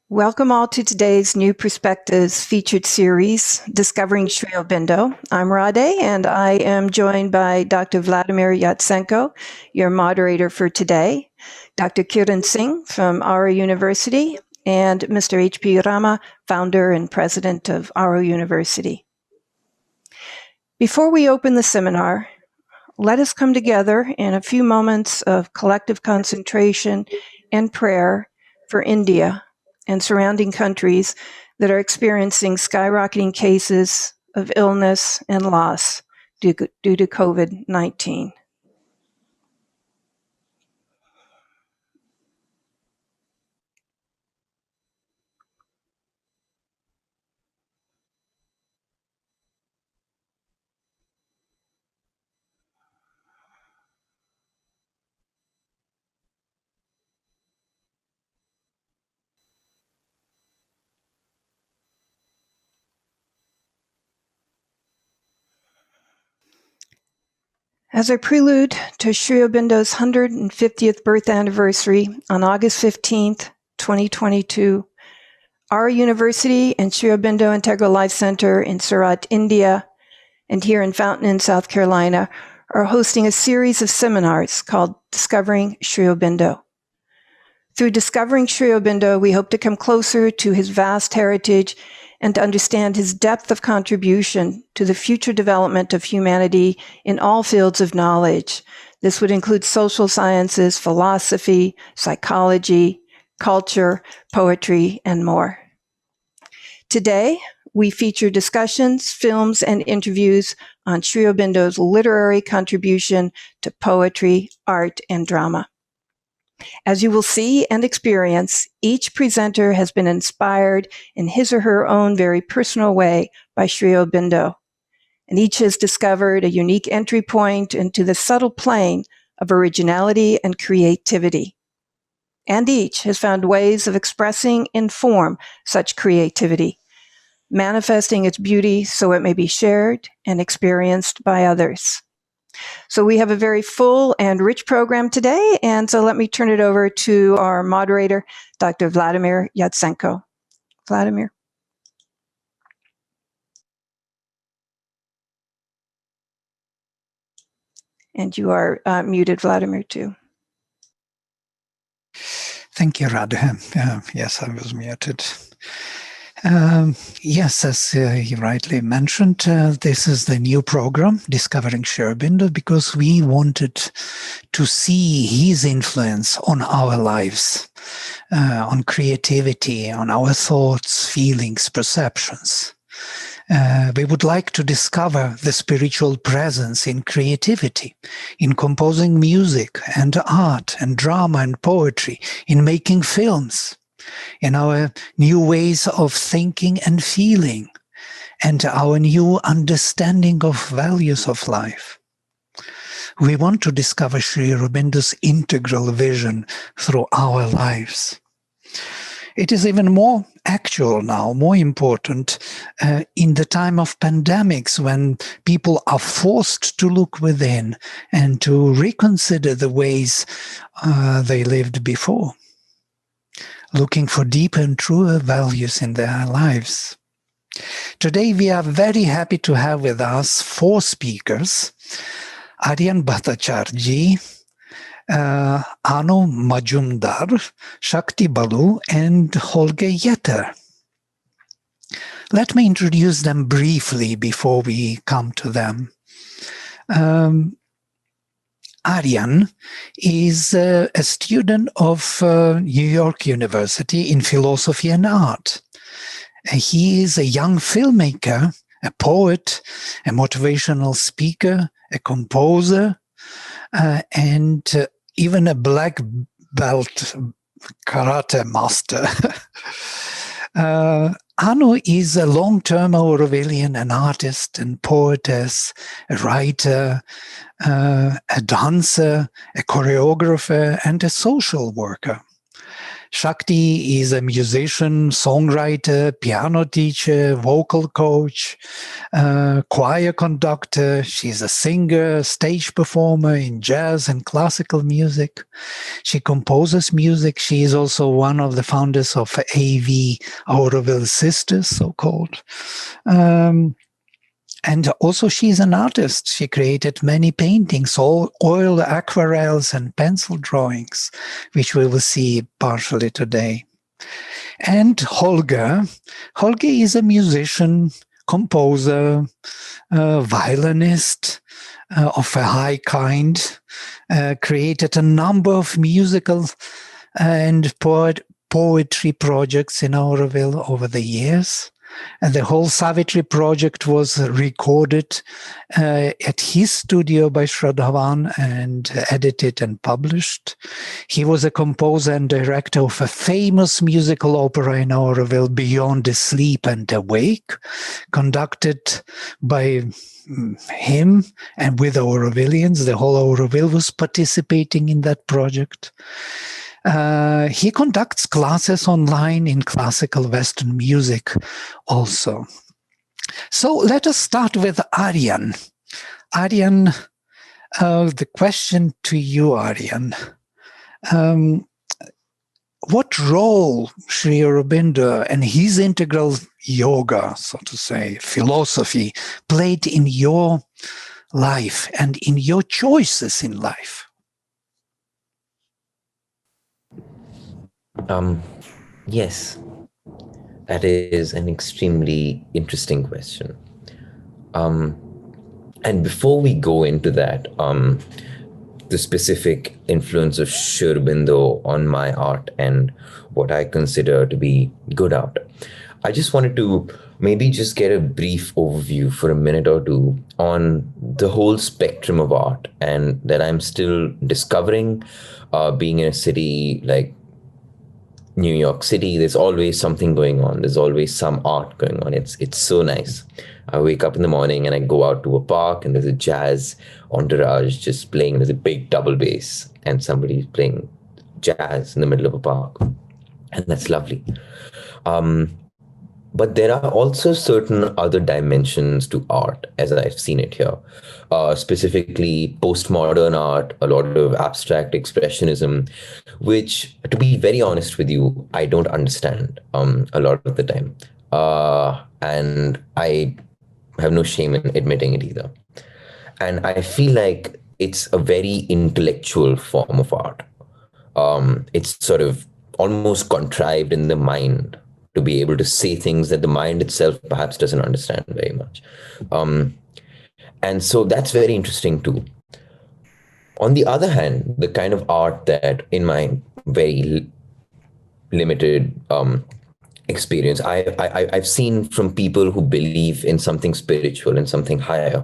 Welcome all to today's New Perspectives featured series, Discovering Sri Aurobindo. I'm Rade, and I am joined by Dr. Vladimir Yatsenko, your moderator for today, Dr. Kiran Singh from Auro University, and Mr. H.P. Rama, founder and president of Auro University. Before we open the seminar, let us come together in a few moments of collective concentration and prayer for India and surrounding countries that are experiencing skyrocketing cases of illness and loss due to COVID-19. As a prelude to Sri Aurobindo's 150th birth anniversary on August 15th, 2022, our university and Sri Aurobindo Integral Life Center in Surat, India, and here in Fountain, South Carolina, are hosting a series of seminars called Discovering Sri Aurobindo. Through Discovering Sri Aurobindo, we hope to come closer to his vast heritage and to understand his depth of contribution to the future development of humanity in all fields of knowledge. This would include social sciences, philosophy, psychology, culture, poetry, and more. Today, we feature discussions, films, and interviews on Sri Aurobindo's literary contribution to poetry, art, and drama. As you will see and experience, each presenter has been inspired in his or her own very personal way by Sri Aurobindo, and each has discovered a unique entry point into the subtle plane of originality and creativity. And each has found ways of expressing in form such creativity, manifesting its beauty so it may be shared and experienced by others. So we have a very full and rich program today, and so let me turn it over to our moderator, Dr. Vladimir Yatsenko. Vladimir. And you are muted, Vladimir, too. Thank you, Radha. Yes, I was muted. Yes, as you rightly mentioned, this is the new program, Discovering Sri Aurobindo, because we wanted to see his influence on our lives, on creativity, on our thoughts, feelings, perceptions. We would like to discover the spiritual presence in creativity, in composing music and art and drama and poetry, in making films, in our new ways of thinking and feeling, and our new understanding of values of life. We want to discover Sri Aurobindo's integral vision through our lives. It is even more actual now, more important in the time of pandemics, when people are forced to look within and to reconsider the ways they lived before, looking for deeper and truer values in their lives. Today we are very happy to have with us 4 speakers: Aryan Bhattacharjee, Anu Majumdar, Shakti Balu, and Holger Yetter. Let me introduce them briefly before we come to them. Aryan is a student of New York University in philosophy and art. He is a young filmmaker, a poet, a motivational speaker, a composer, and even a black belt karate master. Anu is a long-term Aurovillian, an artist and poetess, a writer, a dancer, a choreographer, and a social worker. Shakti is a musician, songwriter, piano teacher, vocal coach, choir conductor. She's a singer, stage performer in jazz and classical music. She composes music. She is also one of the founders of AV, Aurobindo Sisters, so-called. And also she's an artist. She created many paintings, all oil aquarels and pencil drawings, which we will see partially today. And Holger is a musician, composer, violinist of a high kind, created a number of musical and poetry projects in Auroville over the years. And the whole Savitri project was recorded at his studio by Shraddhavan and edited and published. He was a composer and director of a famous musical opera in Auroville, Beyond Asleep and Awake, conducted by him and with Aurovillians. The whole Auroville was participating in that project. He conducts classes online in classical Western music also. So let us start with Aryan. Aryan, the question to you, Aryan. What role Sri Aurobindo and his integral yoga, so to say, philosophy, played in your life and in your choices in life? Yes, that is an extremely interesting question. And before we go into that, the specific influence of Sri Aurobindo on my art and what I consider to be good art, I just wanted to maybe just get a brief overview for a minute or two on the whole spectrum of art, and that I'm still discovering. Being in a city like New York City, there's always something going on. There's always some art going on. It's so nice. I wake up in the morning and I go out to a park and there's a jazz entourage just playing. There's a big double bass and somebody's playing jazz in the middle of a park. And that's lovely. But there are also certain other dimensions to art, as I've seen it here. Specifically, postmodern art, a lot of abstract expressionism, which, to be very honest with you, I don't understand a lot of the time. And I have no shame in admitting it either. And I feel like it's a very intellectual form of art. It's sort of almost contrived in the mind to be able to say things that the mind itself perhaps doesn't understand very much. And so that's very interesting too. On the other hand, the kind of art that in my very limited experience, I've seen from people who believe in something spiritual and something higher,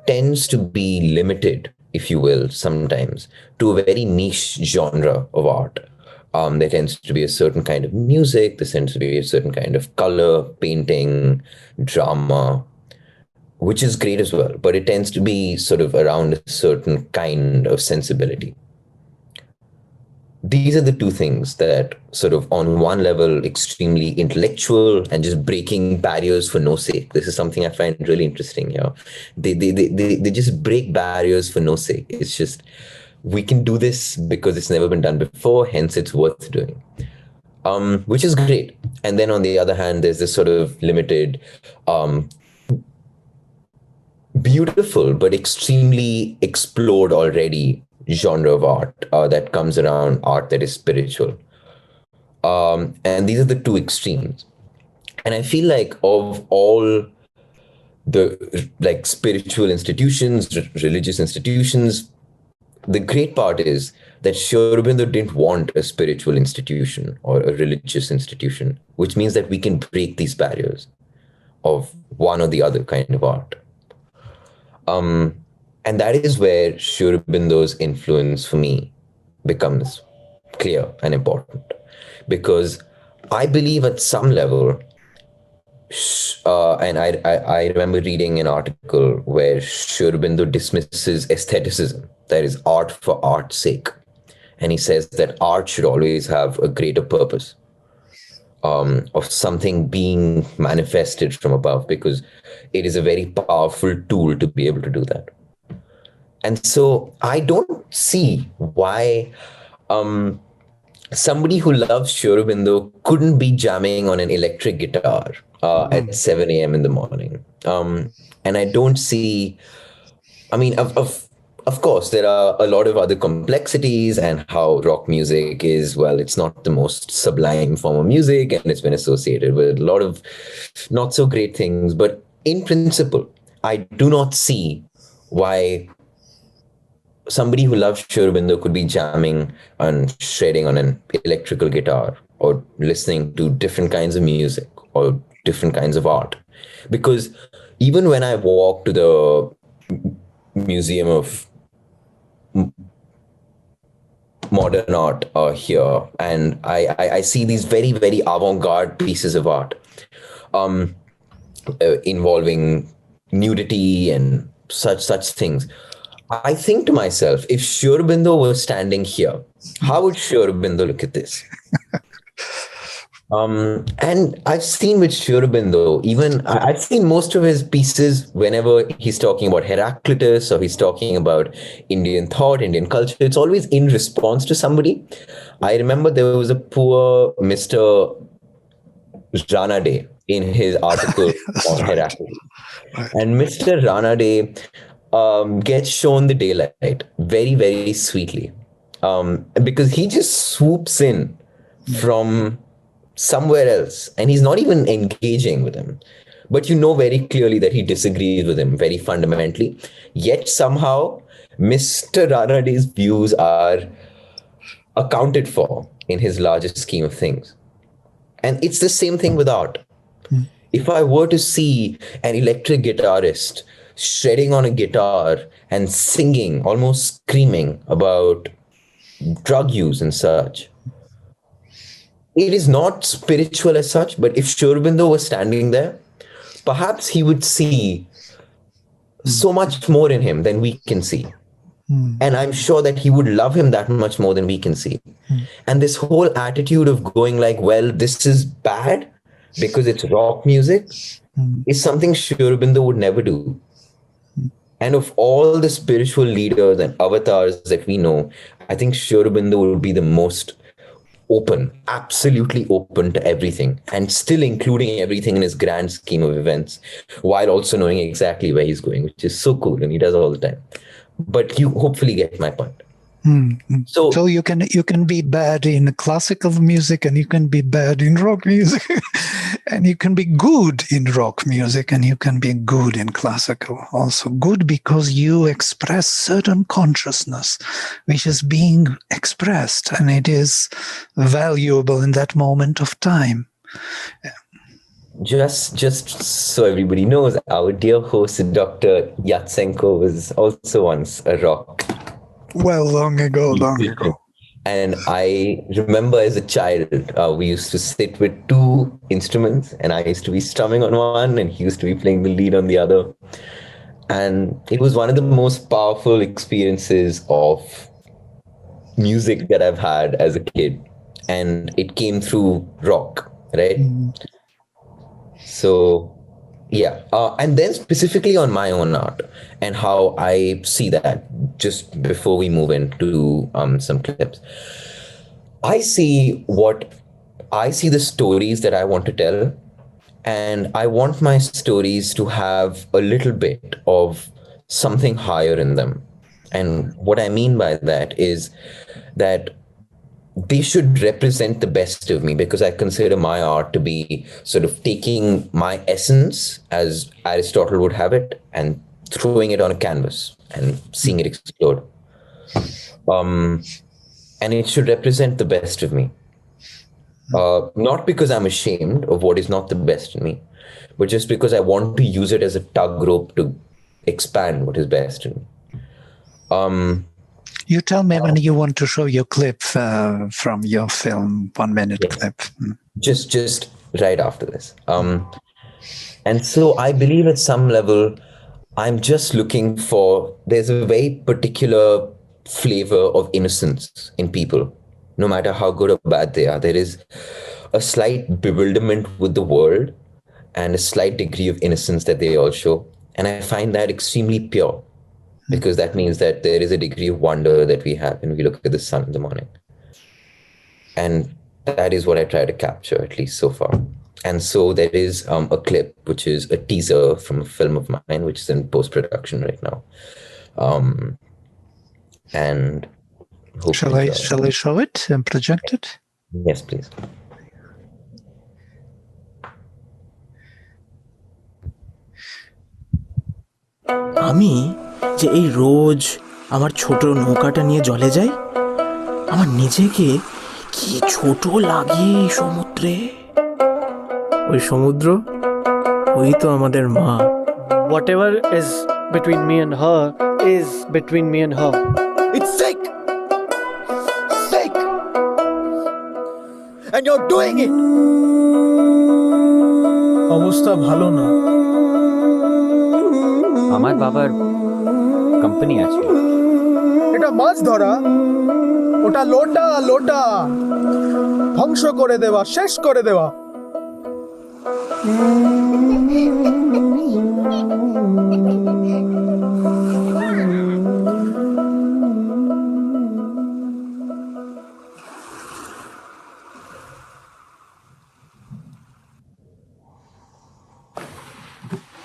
tends to be limited, if you will, sometimes to a very niche genre of art. There tends to be a certain kind of music, there tends to be a certain kind of color, painting, drama, which is great as well, but it tends to be sort of around a certain kind of sensibility. These are the two things that sort of on one level, extremely intellectual and just breaking barriers for no sake. This is something I find really interesting here. They just break barriers for no sake. It's just, we can do this because it's never been done before, hence it's worth doing, which is great. And then on the other hand, there's this sort of limited, beautiful but extremely explored already genre of art that comes around art that is spiritual. And these are the two extremes. And I feel like of all the like spiritual institutions, religious institutions, the great part is that Sri Aurobindo didn't want a spiritual institution or a religious institution, which means that we can break these barriers of one or the other kind of art. And that is where Sri Aurobindo's influence for me becomes clear and important. Because I believe at some level, and I remember reading an article where Sri Aurobindo dismisses aestheticism, that is art for art's sake. and he says that art should always have a greater purpose, of something being manifested from above, because it is a very powerful tool to be able to do that. And so I don't see why somebody who loves Sri Aurobindo couldn't be jamming on an electric guitar at 7 a.m. in the morning. And I don't see, I mean, of course, there are a lot of other complexities, and how rock music is, well, it's not the most sublime form of music, and it's been associated with a lot of not so great things. But in principle, I do not see why somebody who loves Sri Aurobindo could be jamming and shredding on an electrical guitar, or listening to different kinds of music or different kinds of art. Because even when I walk to the Museum of Modern Art here, and I see these very, very avant-garde pieces of art involving nudity and such things. I think to myself, if Sri Aurobindo was standing here, how would Sri Aurobindo look at this? And I've seen with Sri Aurobindo, even I've seen most of his pieces whenever he's talking about Heraclitus or he's talking about Indian thought, Indian culture, it's always in response to somebody. I remember there was a poor Mr. Ranade in his article on Heraclitus. And Mr. Ranade gets shown the daylight very, very sweetly, because he just swoops in from somewhere else, and he's not even engaging with him. But you know very clearly that he disagrees with him very fundamentally. Yet somehow, Mr. Ranade's views are accounted for in his larger scheme of things. And it's the same thing with art. If I were to see an electric guitarist shredding on a guitar and singing, almost screaming about drug use and such, it is not spiritual as such, but if Sri Aurobindo was standing there, perhaps he would see so much more in him than we can see. And I'm sure that he would love him that much more than we can see. And this whole attitude of going like, well, this is bad because it's rock music, is something Sri Aurobindo would never do. And of all the spiritual leaders and avatars that we know, I think Sri Aurobindo would be the most open, absolutely open to everything, and still including everything in his grand scheme of events, while also knowing exactly where he's going, which is so cool, and he does all the time. But you hopefully get my point. So you can be bad in classical music, and you can be bad in rock music, and you can be good in rock music, and you can be good in classical also. Good because you express certain consciousness which is being expressed, and it is valuable in that moment of time. Just so everybody knows, our dear host Dr. Yatsenko was also once a rock. Well, long ago. And I remember as a child, we used to sit with two instruments, and I used to be strumming on one, and he used to be playing the lead on the other. And it was one of the most powerful experiences of music that I've had as a kid. And it came through rock, right? So, yeah. And then specifically on my own art and how I see that, just before we move into some clips, I see the stories that I want to tell, and I want my stories to have a little bit of something higher in them. And what I mean by that is that they should represent the best of me, because I consider my art to be sort of taking my essence, as Aristotle would have it, and throwing it on a canvas and seeing it explode. And it should represent the best of me. Not because I'm ashamed of what is not the best in me, but just because I want to use it as a tug rope to expand what is best in me. You tell me when you want to show your clip from your film, 1 minute clip. Just right after this. And so I believe at some level, I'm just looking for, there's a very particular flavor of innocence in people, no matter how good or bad they are. There is a slight bewilderment with the world and a slight degree of innocence that they all show. And I find that extremely pure, because that means that there is a degree of wonder that we have when we look at the sun in the morning. And that is what I try to capture, at least so far. And so there is a clip, which is a teaser from a film of mine, which is in post-production right now. And Shall I show it and project it? Yes, please. আমি যে এই রোজ আমার ছোট নৌকাটা নিয়ে জলে যাই, আমার নিজেকে কি ছোট লাগে এই সমুদ্রে। ওই সমুদ্র, ওই তো আমাদের মা। Whatever is between me and her is between me and her. It's sick! Sick! And you're doing it! অবস্থা ভালো না। আমার বাবার কোম্পানি আছে। এটা মাছ ধরা, ওটা লোটা লোটা, ধ্বংস করে দেওয়া, শেষ করে দেওয়া।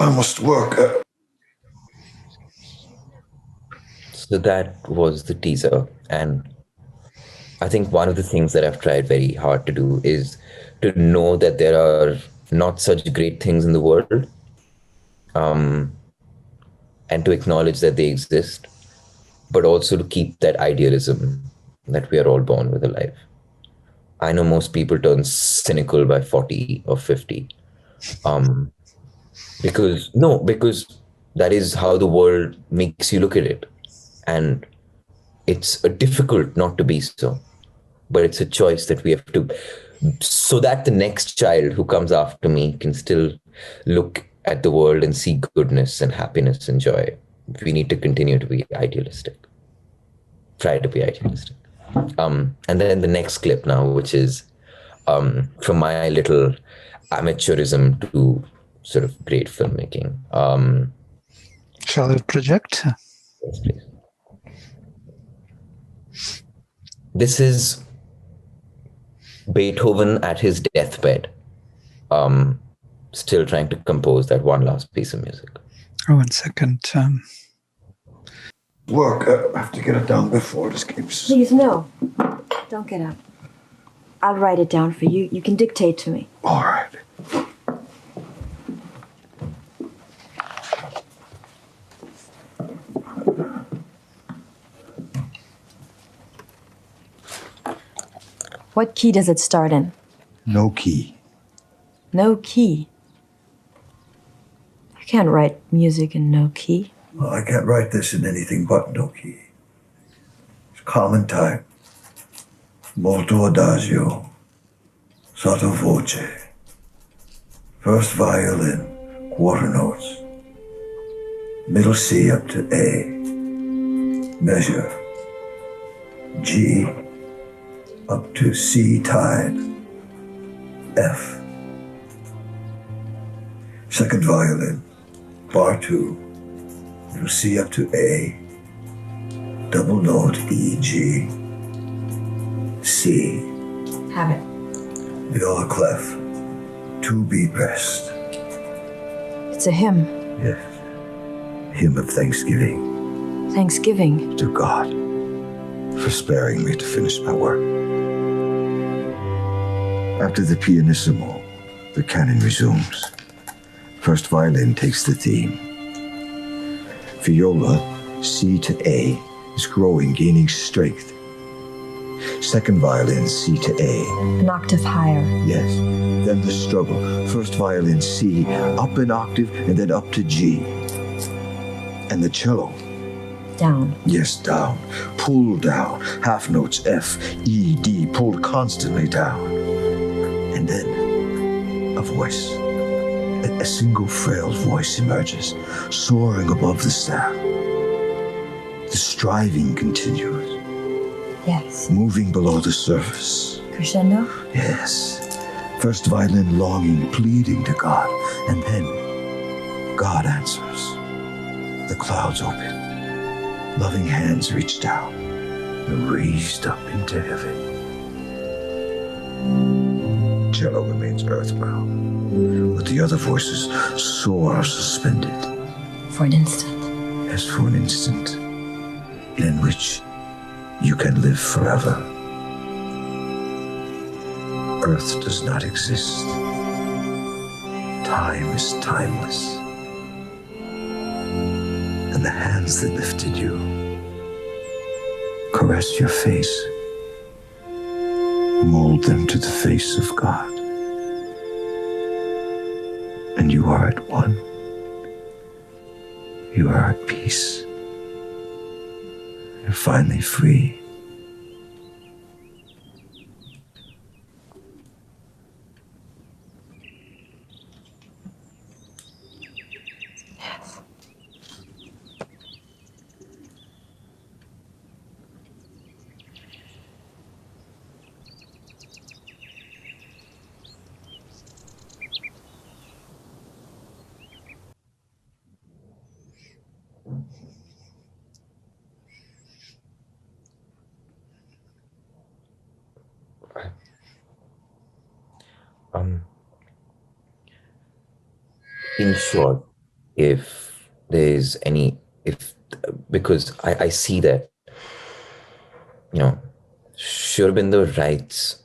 I must work. So that was the teaser. And I think one of the things that I've tried very hard to do is to know that there are not such great things in the world, and to acknowledge that they exist, but also to keep that idealism that we are all born with alive. I know most people turn cynical by 40 or 50. Because that is how the world makes you look at it. And it's difficult not to be so. But it's a choice that we have to, so that the next child who comes after me can still look at the world and see goodness and happiness and joy. We need to continue to be idealistic. Try to be idealistic. And then the next clip now, which is from my little amateurism to sort of great filmmaking. Shall I project? Yes, please. This is Beethoven at his deathbed, still trying to compose that one last piece of music. Oh, 1 second. Work. I have to get it down before it escapes. Please, no. Don't get up. I'll write it down for you. You can dictate to me. All right. What key does it start in? No key. No key. I can't write music in no key. Well, I can't write this in anything but no key. It's common type. Molto adagio. Sotto voce. First violin, quarter notes. Middle C up to A. Measure. G up to C tied. F. Second violin, bar 2. Middle C up to A. Double note E, G. C. Have it. Viola clef. 2B pressed. It's a hymn. Yes. Hymn of thanksgiving Thanksgiving. to God for sparing me to finish my work. After the pianissimo, the canon resumes. First violin takes the theme. Viola, C to A, is growing, gaining strength. Second violin, C to A. An octave higher. Yes. Then the struggle. First violin, C, up an octave, and then up to G. And the cello. Down. Yes, down. Pulled down. Half notes F, E, D, pulled constantly down. And then a voice. A single frail voice emerges, soaring above the staff. The striving continues, Yes. moving below the surface. Crescendo? Yes. First violin longing, pleading to God, and then God answers. The clouds open. Loving hands reach down and raised up into heaven. Cello remains earthbound, but the other voices soar suspended. For an instant. As for an instant, in which you can live forever. Earth does not exist. Time is timeless. And the hands that lifted you caress your face, mold them to the face of God. And you are at one. You are at peace. You're finally free. Um, in short, if there's any, if because I see that, you know, Aurobindo writes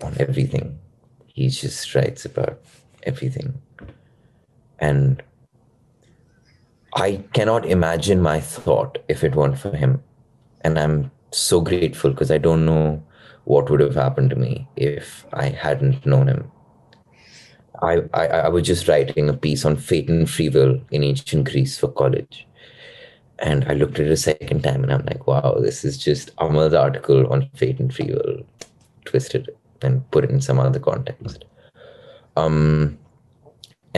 on everything. He just writes about everything. And I cannot imagine my thought if it weren't for him. And I'm so grateful because I don't know what would have happened to me if I hadn't known him. I was just writing a piece on fate and free will in ancient Greece for college. And I looked at it a second time and I'm like, wow, this is just Amal's article on fate and free will, twisted and put it in some other context. And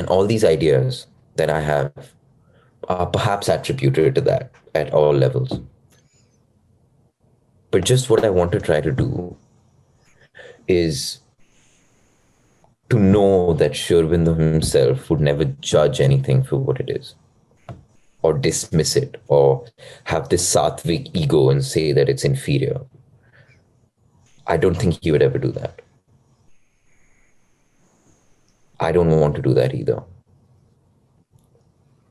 all these ideas that I have are perhaps attributed to that at all levels. But just what I want to try to do is to know that Aurobindo himself would never judge anything for what it is, or dismiss it, or have this sattvic ego and say that it's inferior. I don't think he would ever do that. I don't want to do that either.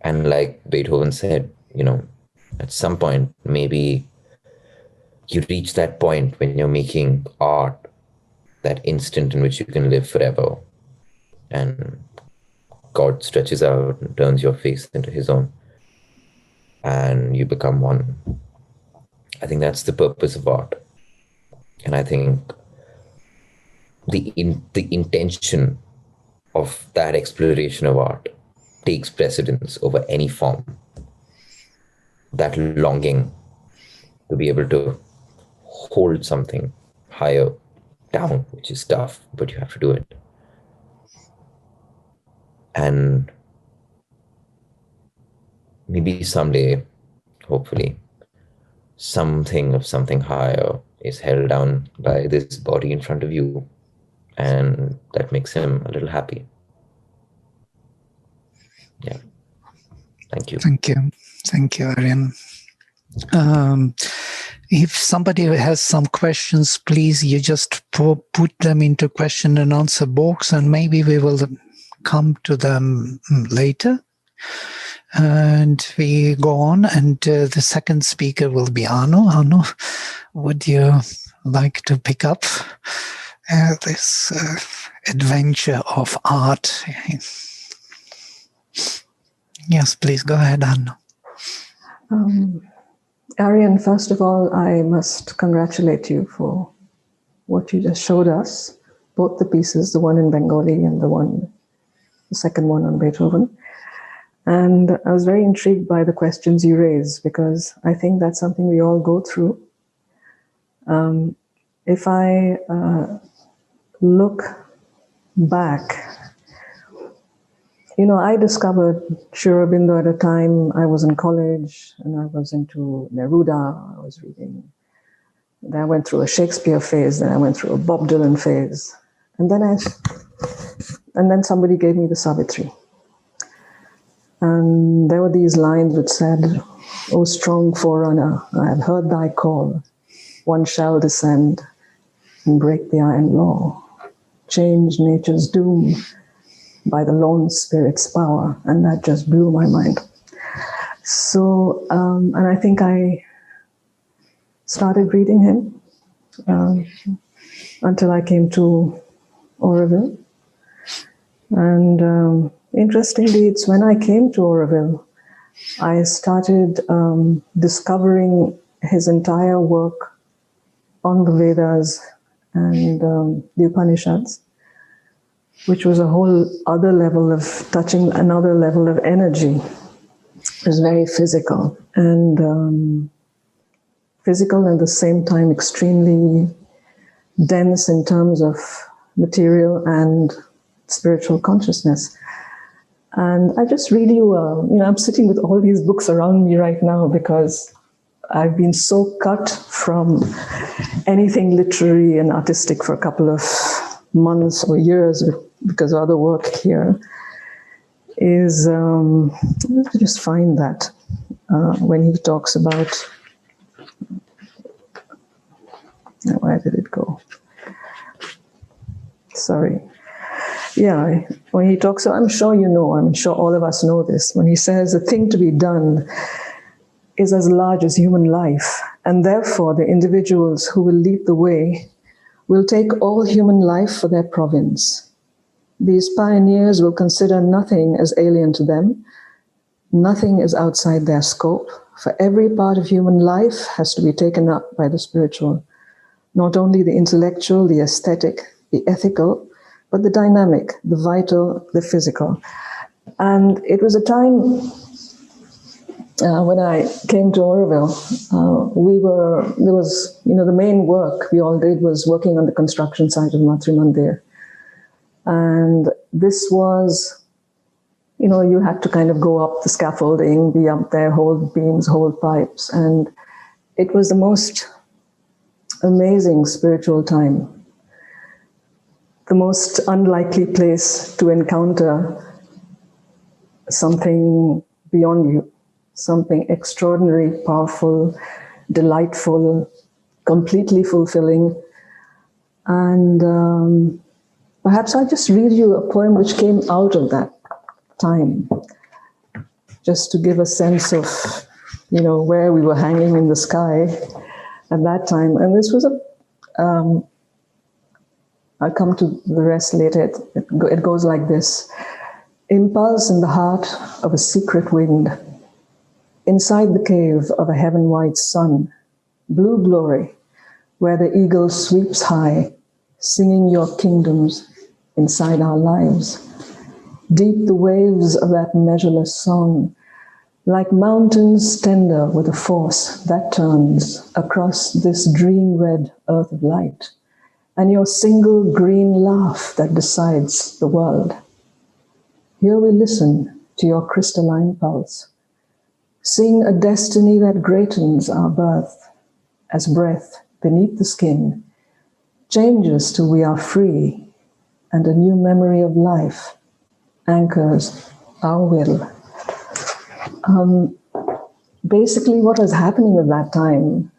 And like Beethoven said, you know, at some point, maybe you reach that point when you're making art, that instant in which you can live forever, and God stretches out and turns your face into his own, and you become one. I think that's the purpose of art. And I think the intention of that exploration of art takes precedence over any form. That longing to be able to hold something higher down, which is tough, but you have to do it. And maybe someday, hopefully, something of something higher is held down by this body in front of you, and that makes him a little happy. Yeah. Thank you. Thank you. Thank you, Aryan. If somebody has some questions, please, you just put them into question and answer box, and maybe we will come to them later. And we go on, and the second speaker will be Arno. Arno, would you like to pick up this adventure of art? Yes, please go ahead, Arno. Aryan, first of all, I must congratulate you for what you just showed us, both the pieces, the one in Bengali and the second one on Beethoven. And I was very intrigued by the questions you raised, because I think that's something we all go through. If I look back, I discovered Sri Aurobindo at a time I was in college and I was into Neruda. I was reading. Then I went through a Shakespeare phase. Then I went through a Bob Dylan phase, and then somebody gave me the Savitri, and there were these lines which said, "O strong forerunner, I have heard thy call. One shall descend and break the iron law, change nature's doom by the lone spirit's power," and that just blew my mind. So, and I think I started reading him until I came to Aurobindo. And interestingly, it's when I came to Aurobindo, I started discovering his entire work on the Vedas and the Upanishads, which was a whole other level of touching another level of energy. It was very physical and at the same time extremely dense in terms of material and spiritual consciousness. And I just really, I'm sitting with all these books around me right now because I've been so cut from anything literary and artistic for a couple of months or years because of other work here, is to just find that when he talks about, where did it go? Sorry. Yeah, when he talks, I'm sure I'm sure all of us know this, when he says the thing to be done is as large as human life, and therefore the individuals who will lead the way will take all human life for their province. These pioneers will consider nothing as alien to them. Nothing is outside their scope, for every part of human life has to be taken up by the spiritual. Not only the intellectual, the aesthetic, the ethical, but the dynamic, the vital, the physical. And it was a time when I came to Aurobindo, the main work we all did was working on the construction site of Matri Mandir. And this was, you had to kind of go up the scaffolding, be up there, hold beams, hold pipes. And it was the most amazing spiritual time. The most unlikely place to encounter something beyond you, something extraordinary, powerful, delightful, completely fulfilling. And perhaps I'll just read you a poem which came out of that time, just to give a sense of, where we were hanging in the sky at that time. And this was I'll come to the rest later. It goes like this. Impulse in the heart of a secret wind, inside the cave of a heaven-white sun, blue glory, where the eagle sweeps high, singing your kingdoms inside our lives. Deep the waves of that measureless song, like mountains tender with a force that turns across this dream-red earth of light, and your single green laugh that decides the world. Here we listen to your crystalline pulse, sing a destiny that greatens our birth, as breath beneath the skin changes till we are free, and a new memory of life anchors our will. Basically, what was happening at that time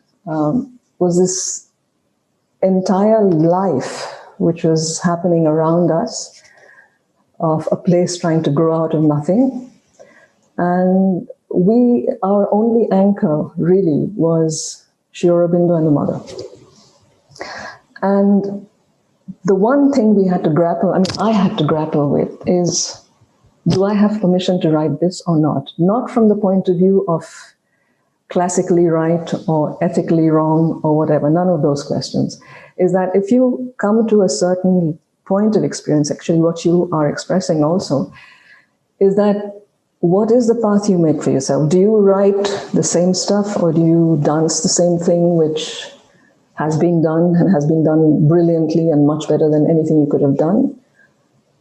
was this entire life which was happening around us, of a place trying to grow out of nothing. And our only anchor really was Sri Aurobindo and the mother. And the one thing I had to grapple with is, do I have permission to write this or not? Not from the point of view of classically right or ethically wrong or whatever, none of those questions. Is that if you come to a certain point of experience, actually what you are expressing also, is that what is the path you make for yourself? Do you write the same stuff, or do you dance the same thing which has been done and has been done brilliantly and much better than anything you could have done?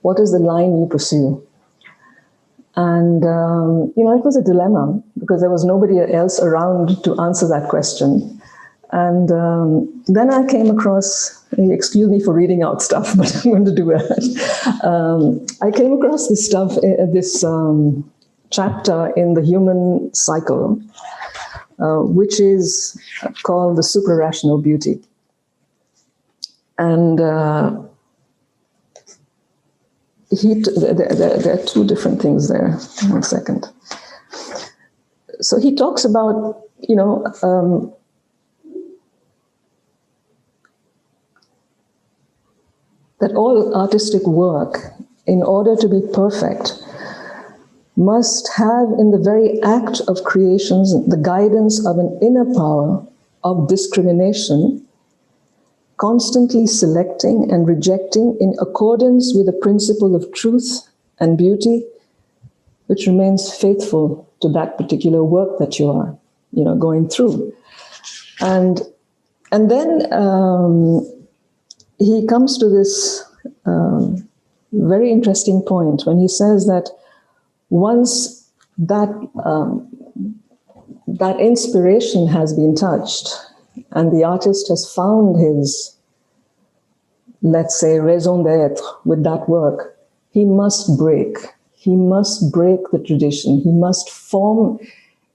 What is the line you pursue? And, it was a dilemma because there was nobody else around to answer that question. And then I came across, excuse me for reading out stuff, but I'm going to do that. I came across this stuff, this chapter in the human cycle, which is called the suprarational beauty. And there are two different things there. 1 second. So he talks about, that all artistic work, in order to be perfect, must have in the very act of creations the guidance of an inner power of discrimination, constantly selecting and rejecting in accordance with the principle of truth and beauty, which remains faithful to that particular work that you are, going through. And then he comes to this very interesting point when he says that once that inspiration has been touched and the artist has found his, let's say, raison d'être with that work, he must break. He must break the tradition. He must form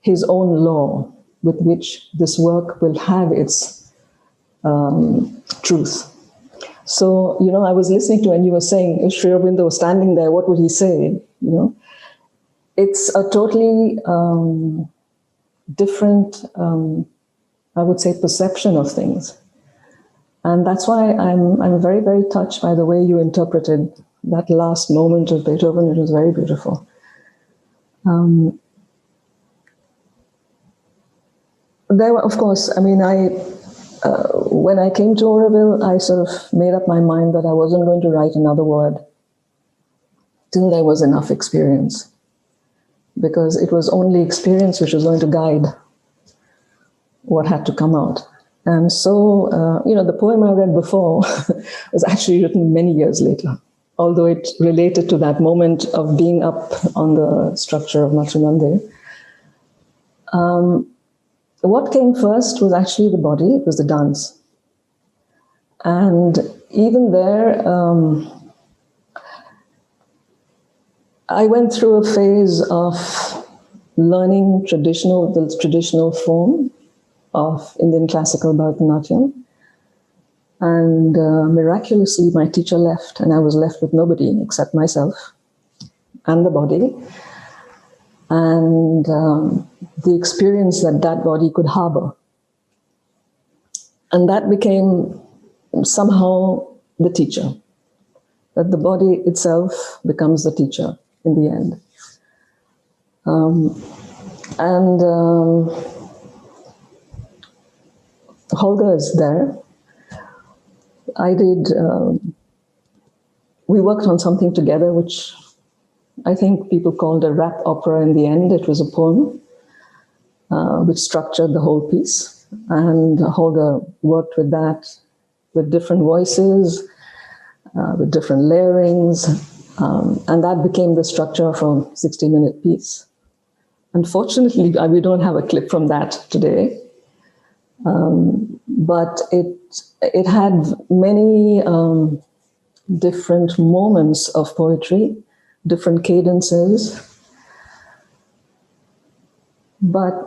his own law with which this work will have its truth. So, I was listening to when you were saying if Sri Aurobindo was standing there, what would he say? It's a totally different, I would say, perception of things. And that's why I'm very, very touched by the way you interpreted that last moment of Beethoven. It was very beautiful. There were, of course, when I came to Auroville, I sort of made up my mind that I wasn't going to write another word till there was enough experience, because it was only experience which was going to guide what had to come out. And so, the poem I read before was actually written many years later, although it related to that moment of being up on the structure of Matrimande. What came first was actually the body, it was the dance. And even there, I went through a phase of learning the traditional form of Indian classical Bharatanatyam. And miraculously, my teacher left, and I was left with nobody except myself and the body. And the experience that body could harbor. And that became somehow the teacher, that the body itself becomes the teacher in the end. Holger is there. We worked on something together, which I think people called a rap opera in the end. It was a poem which structured the whole piece. And Holger worked with that, with different voices, with different layerings. And that became the structure of a 60-minute piece. Unfortunately, we don't have a clip from that today. But it had many different moments of poetry, different cadences. But,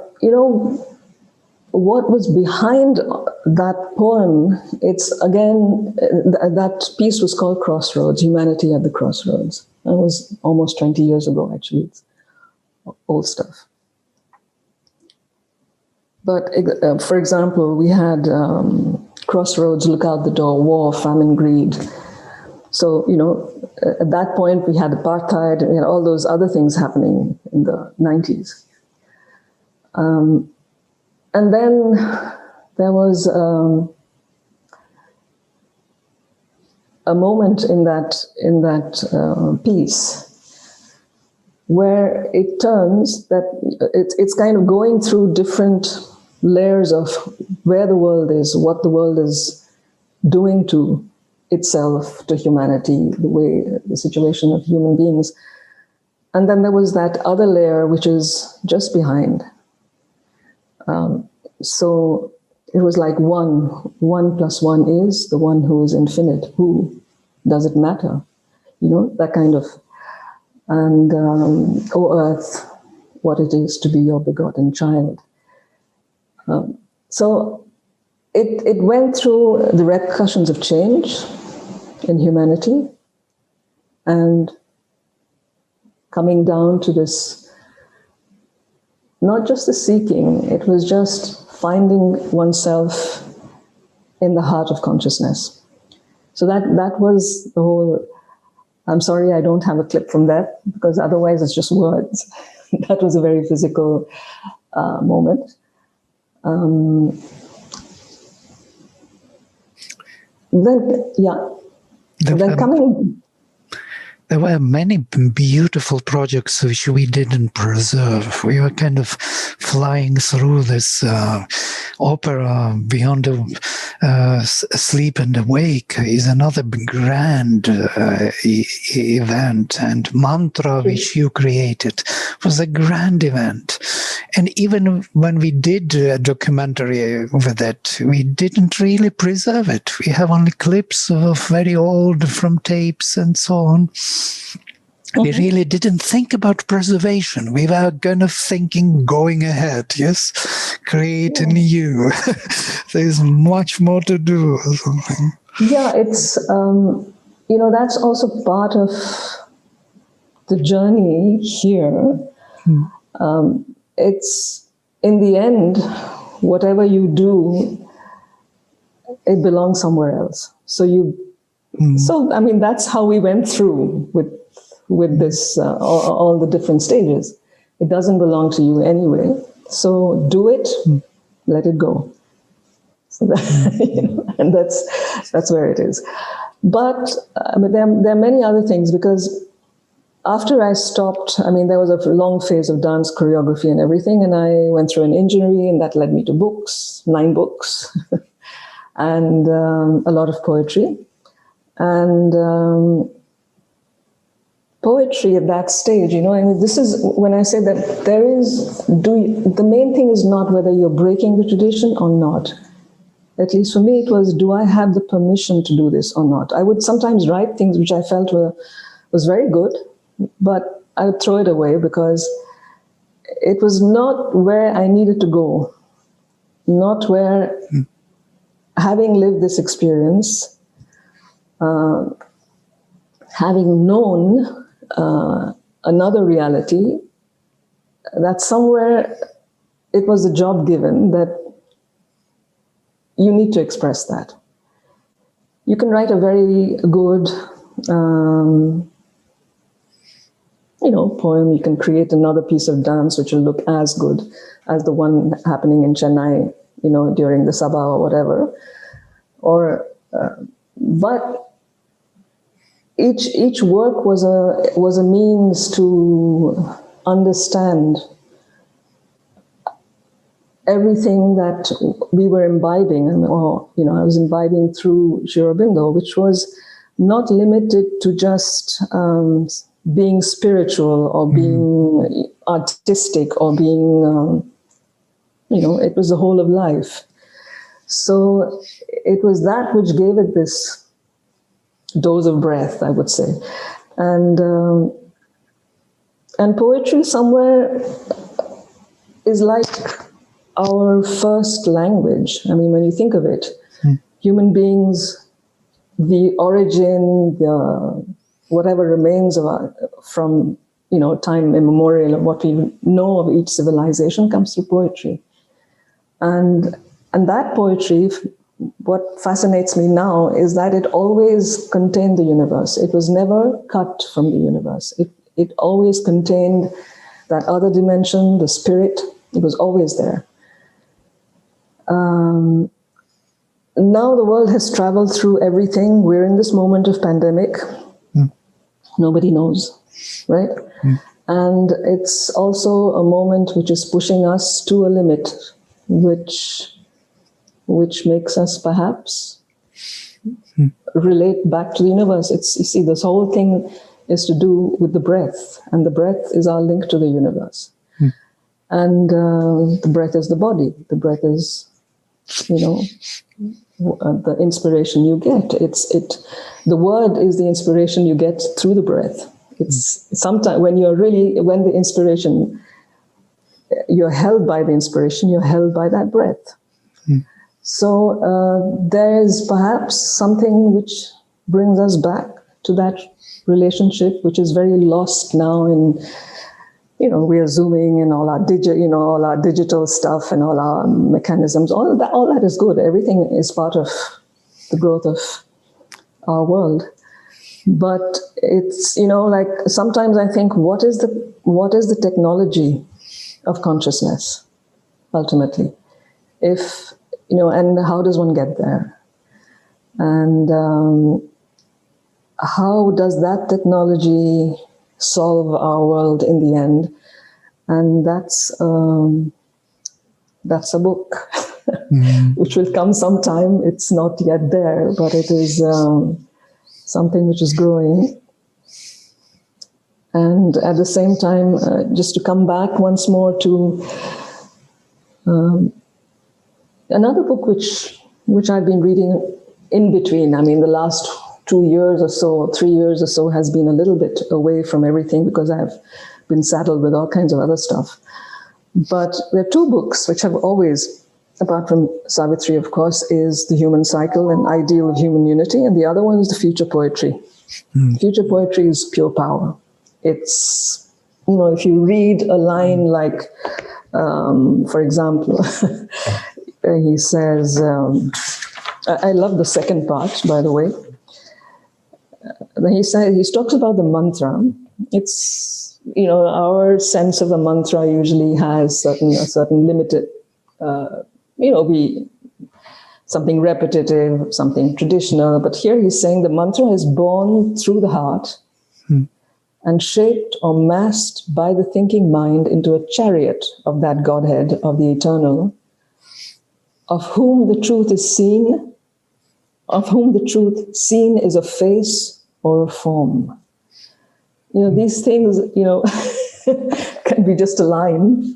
what was behind that poem, it's again, that piece was called Crossroads, Humanity at the Crossroads. That was almost 20 years ago, actually. It's old stuff. But for example, we had Crossroads, Look Out the Door, War, Famine, Greed. So, at that point, we had apartheid, we had all those other things happening in the 90s. And then there was a moment in that piece where it turns that it's kind of going through different layers of where the world is, what the world is doing to itself, to humanity, the situation of human beings. And then there was that other layer which is just behind. So it was like one. 1 + 1 is the one who is infinite. Who? Does it matter? You know, that kind of. And, O earth, what it is to be your begotten child. So it went through the repercussions of change in humanity and coming down to this, not just the seeking, it was just finding oneself in the heart of consciousness. So that was the whole. I'm sorry I don't have a clip from that, because otherwise it's just words. That was a very physical moment. There were many beautiful projects which we didn't preserve. We were kind of flying through this opera. Beyond Sleep and Awake is another grand event, and Mantra, which you created, was a grand event. And even when we did a documentary with it, we didn't really preserve it. We have only clips of very old from tapes and so on. We really didn't think about preservation. We were kind of thinking going ahead, yes? Create new. There's much more to do or something. Yeah, it's, that's also part of the journey here. It's, in the end, whatever you do, it belongs somewhere else. So that's how we went through with this, all the different stages. It doesn't belong to you anyway. So do it, let it go. So that, and that's where it is. But there are many other things, because after I stopped, there was a long phase of dance choreography and everything, and I went through an injury, and that led me to books, 9 books, and a lot of poetry. And poetry at that stage, this is when I say that the main thing is not whether you're breaking the tradition or not. At least for me, it was, do I have the permission to do this or not? I would sometimes write things which I felt was very good, but I would throw it away because it was not where I needed to go, not where, having lived this experience, having known another reality, that somewhere it was a job given that you need to express that. You can write a very good poem, you can create another piece of dance which will look as good as the one happening in Chennai, during the Sabha or whatever. But each work was a means to understand everything that we were imbibing, I was imbibing through Sri Aurobindo, which was not limited to just being spiritual or being artistic or being, it was the whole of life. So it was that which gave it this dose of breath, I would say. And poetry somewhere is like our first language. When you think of it, human beings, the origin, whatever remains of from time immemorial of what we know of each civilization comes through poetry. And that poetry, what fascinates me now is that it always contained the universe. It was never cut from the universe. It always contained that other dimension, the spirit. It was always there. Now the world has traveled through everything. We're in this moment of pandemic. Nobody knows, right? And it's also a moment which is pushing us to a limit, which makes us perhaps relate back to the universe. You see, this whole thing is to do with the breath, and the breath is our link to the universe. And the breath is the body. The breath is, the inspiration you get. The word is the inspiration you get through the breath. It's sometimes when the inspiration, you're held by the inspiration, you're held by that breath. So there's perhaps something which brings us back to that relationship, which is very lost now in, we are zooming and all our digital stuff and all our mechanisms. All that is good. Everything is part of the growth of our world. But it's, like sometimes I think, what is the technology of consciousness ultimately? If, and how does one get there? And how does that technology solve our world in the end? And that's a book, which will come sometime. It's not yet there, but it is something which is growing. And at the same time, just to come back once more to another book which I've been reading in between. I mean, the last 2 years or so, 3 years or so has been a little bit away from everything because I've been saddled with all kinds of other stuff. But there are 2 books which have always, apart from Savitri, of course, is The Human Cycle, an ideal of human unity, and the other one is The Future Poetry. Future poetry is pure power. It's, if you read a line like, for example, he says, I love the second part, by the way. He talks about the mantra. It's, our sense of a mantra usually has a certain limited, something repetitive, something traditional. But here he's saying the mantra is born through the heart and shaped or massed by the thinking mind into a chariot of that Godhead of the eternal, of whom the truth is seen, is a face or a form. These things, can be just a line.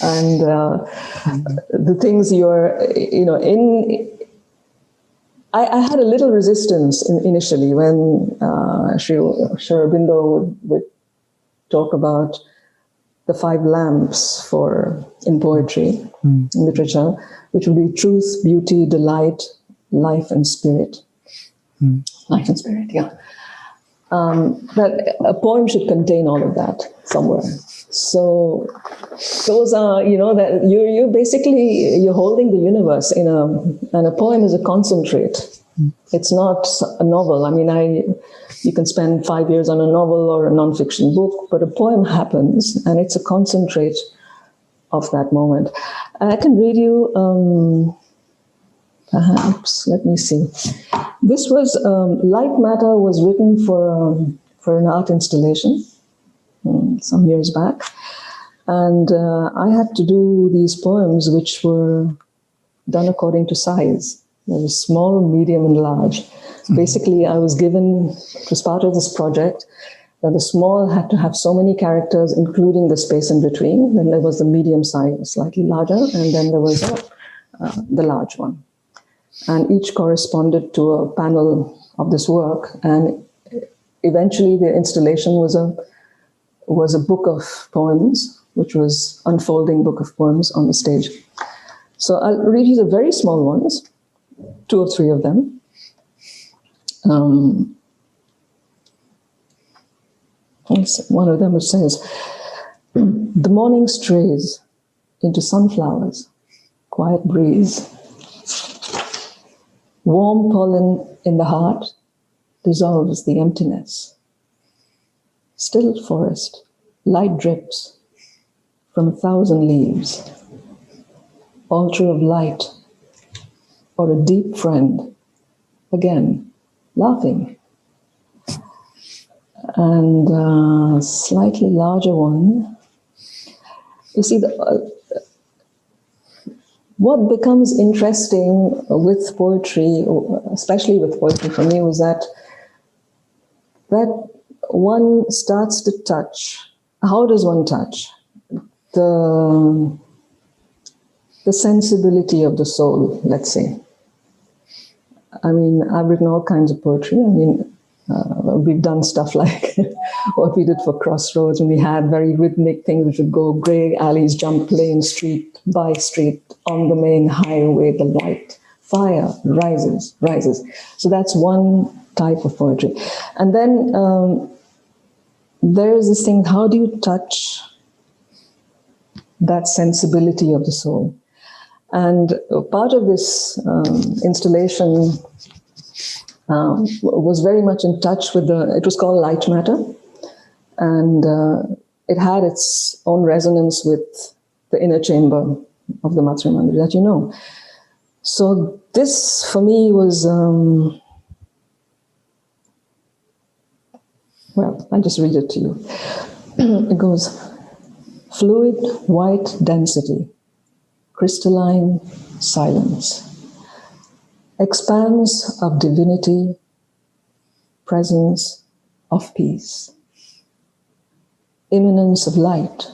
And the things I had a little resistance initially when Sri Aurobindo would talk about the 5 lamps in poetry, in literature, which would be truth, beauty, delight, life and spirit. Life and spirit, yeah. That a poem should contain all of that somewhere. So those are, that you're basically, you're holding the universe and a poem is a concentrate. It's not a novel. I mean, you can spend 5 years on a novel or a nonfiction book, but a poem happens and it's a concentrate of that moment. And I can read you, perhaps, let me see. This was, Light Matter was written for an art installation some years back. And I had to do these poems which were done according to size. There was small, medium, and large. Basically, I was given, it was part of this project, that the small had to have so many characters, including the space in between. Then there was the medium size, slightly larger, and then there was the large one. And each corresponded to a panel of this work. And eventually the installation was a book of poems, which was unfolding book of poems on the stage. So I'll read you the very small ones, 2 or 3 of them. One of them says, the morning strays into sunflowers, quiet breeze. Warm pollen in the heart dissolves the emptiness. Still forest, light drips from 1,000 leaves. Altar of light, or a deep friend, again, laughing. And a slightly larger one. You see, what becomes interesting with poetry, especially with poetry for me, was that one starts to touch. How does one touch? The sensibility of the soul, let's say. I mean, I've written all kinds of poetry. I mean, we've done stuff like what we did for Crossroads, and we had very rhythmic things which would go grey alleys, jump lane, street by street, on the main highway, the light, fire rises, rises. So that's one type of poetry. And then there is this thing, how do you touch that sensibility of the soul? And part of this installation was very much in touch with it was called Light Matter. And it had its own resonance with the inner chamber of the Matsuri Mandir that you know. So this, for me, was, well, I'll just read it to you. It goes, fluid white density, crystalline silence, expanse of divinity, presence of peace, immanence of light,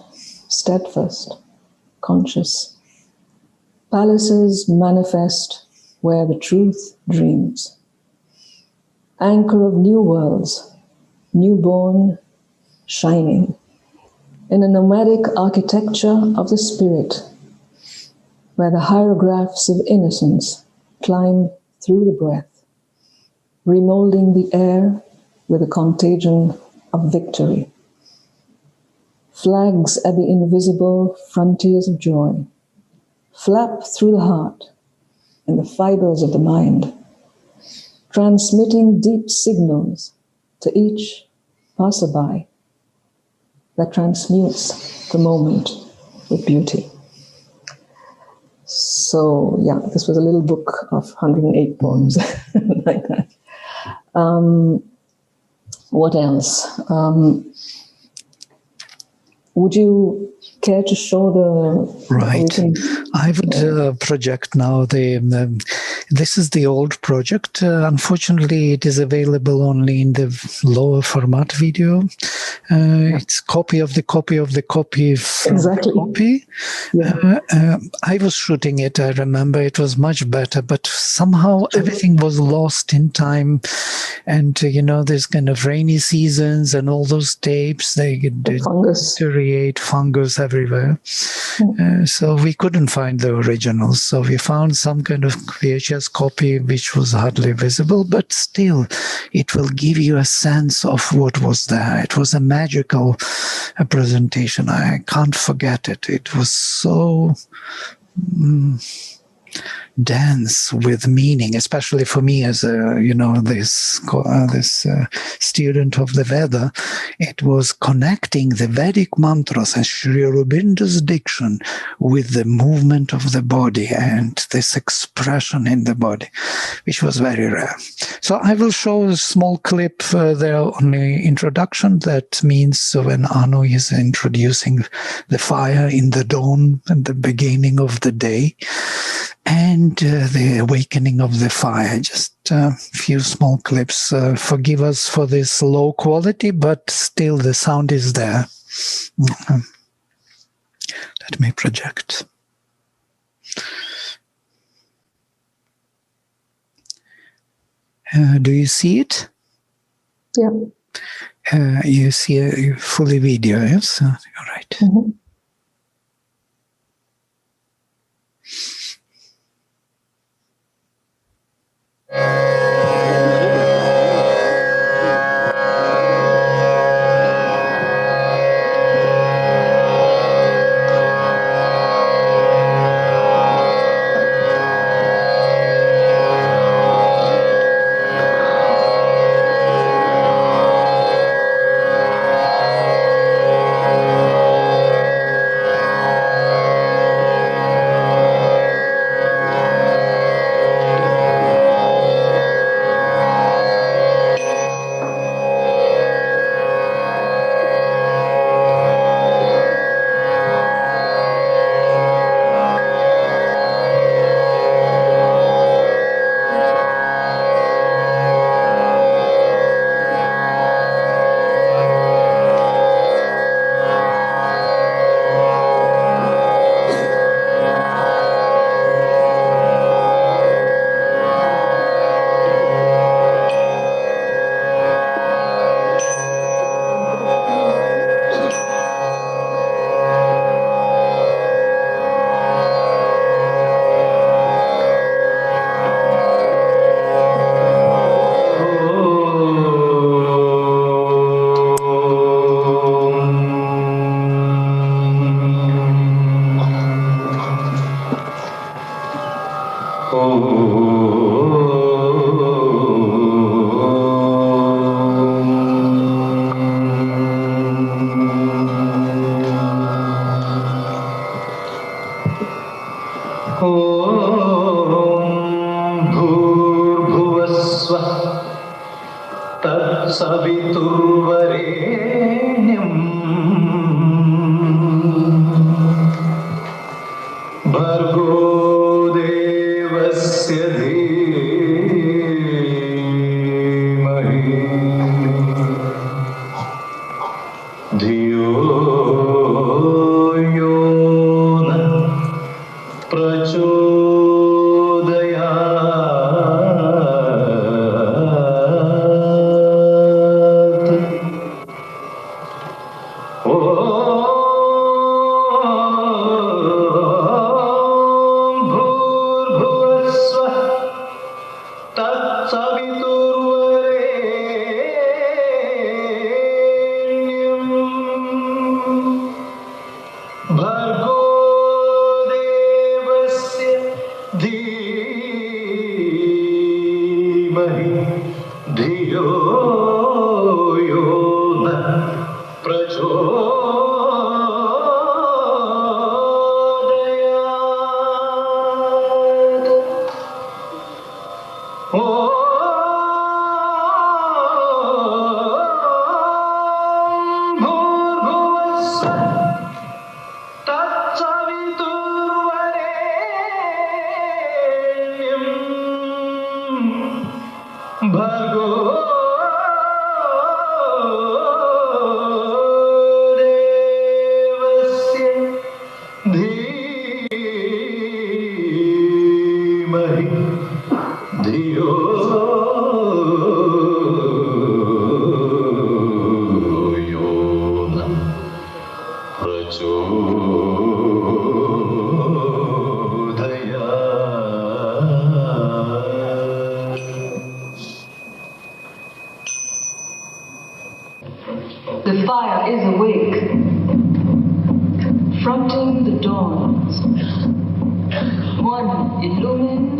steadfast, conscious, palaces manifest where the truth dreams, anchor of new worlds, newborn, shining, in a nomadic architecture of the spirit, where the hieroglyphs of innocence climb through the breath, remolding the air with a contagion of victory. Flags at the invisible frontiers of joy flap through the heart and the fibers of the mind, transmitting deep signals to each passerby that transmutes the moment with beauty. So, yeah, this was a little book of 108 poems, like that. What else? Would you care to show the... Right. I would project now this is the old project. Unfortunately, it is available only in the lower format video. It's copy of the copy of the copy from Exactly. the copy. Yeah. I was shooting it, I remember. It was much better, but somehow everything was lost in time. And, there's kind of rainy seasons and all those tapes, they deteriorate, fungus everywhere. So we couldn't find the originals. So we found some kind of VHS copy which was hardly visible, but still it will give you a sense of what was there. It was a magical presentation. I can't forget it. It was so dense with meaning, especially for me as a, this student of the Veda. It was connecting the Vedic mantras and Sri Aurobindo's diction with the movement of the body and this expression in the body, which was very rare. So I will show a small clip there on the introduction. That means when Anu is introducing the fire in the dawn at the beginning of the day, and the awakening of the fire. Just a few small clips. Forgive us for this low quality, but still the sound is there. Let me project. Do you see it? Yeah. You see a fully video, yes? All right. Mm-hmm. तत्सवितुर्वरेण्यम् भर्गो देवस्य धीमहि धियो यो न प्रचोदयात्। ॐ भूर्भुवस्सुवः तत्सवितुर्वरेण्यम् भर्गो देवस्य धीमहि धियो यो न प्रचोदयात्। ॐ भूर्भुवस्सुवः तत्सवितुर्वरेण्यम् भर्गो देवस्य धीमहि धियो यो न The fire is awake, fronting the dawns. One illumined,